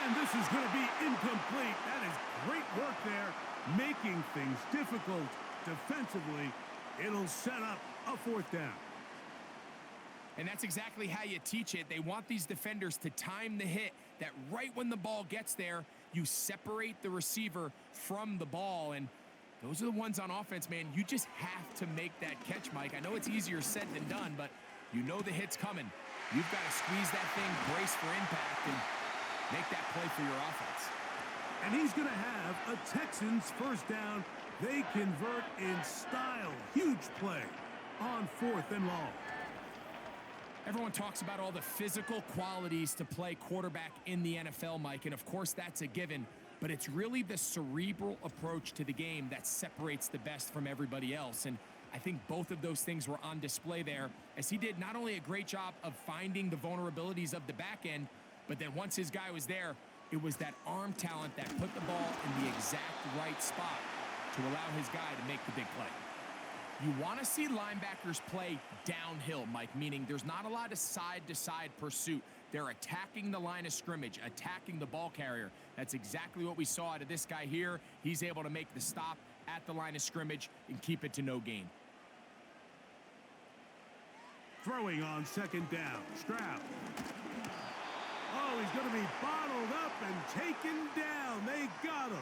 And this is going to be incomplete. That is great work there, making things difficult defensively. It'll set up a 4th down. And that's exactly how you teach it. They want these defenders to time the hit, that right when the ball gets there, you separate the receiver from the ball. And those are the ones on offense, man. You just have to make that catch, Mike. I know it's easier said than done, but you know the hit's coming. You've got to squeeze that thing, brace for impact, and make that play for your offense. And he's going to have a Texans 1st down. They convert in style. Huge play on 4th and long. Everyone talks about all the physical qualities to play quarterback in the NFL, Mike, and of course that's a given, but it's really the cerebral approach to the game that separates the best from everybody else. And I think both of those things were on display there, as he did not only a great job of finding the vulnerabilities of the back end, but then once his guy was there, it was that arm talent that put the ball in the exact right spot to allow his guy to make the big play. You want to see linebackers play downhill, Mike, meaning there's not a lot of side-to-side pursuit. They're attacking the line of scrimmage, attacking the ball carrier. That's exactly what we saw out of this guy here. He's able to make the stop at the line of scrimmage and keep it to no gain. Throwing on 2nd down, Stroud. Oh, he's going to be bottled up and taken down. They got him.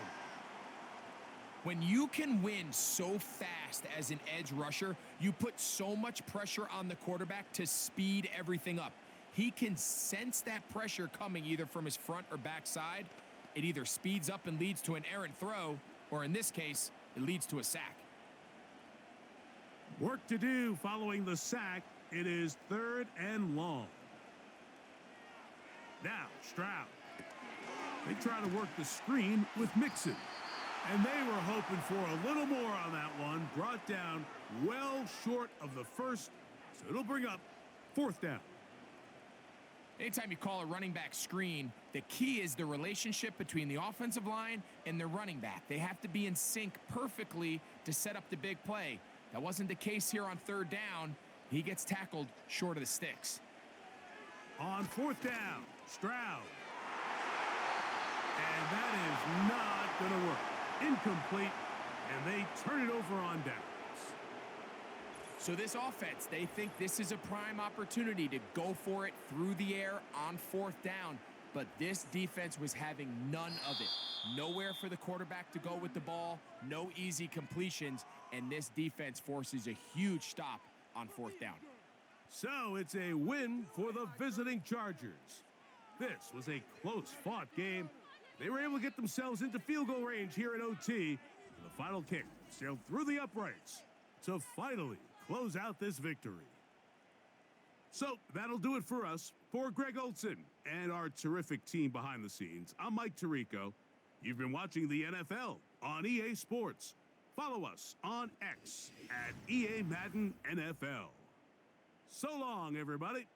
When you can win so fast as an edge rusher, you put so much pressure on the quarterback to speed everything up. He can sense that pressure coming either from his front or back side. It either speeds up and leads to an errant throw, or in this case, it leads to a sack. Work to do following the sack. It is 3rd and long. Now, Stroud. They try to work the screen with Mixon. And they were hoping for a little more on that one. Brought down well short of the 1st. So it'll bring up 4th down. Anytime you call a running back screen, the key is the relationship between the offensive line and the running back. They have to be in sync perfectly to set up the big play. That wasn't the case here on 3rd down. He gets tackled short of the sticks. On 4th down, Stroud. And that is not going to work. Incomplete, and they turn it over on downs. So this offense, they think this is a prime opportunity to go for it through the air on 4th down, but this defense was having none of it. Nowhere for the quarterback to go with the ball, no easy completions, and this defense forces a huge stop on 4th down. So it's a win for the visiting Chargers. This was a close-fought game. They were able to get themselves into field goal range here at OT. And the final kick sailed through the uprights to finally close out this victory. So that'll do it for us. For Greg Olson and our terrific team behind the scenes, I'm Mike Tirico. You've been watching the NFL on EA Sports. Follow us on X at EA Madden NFL. So long, everybody.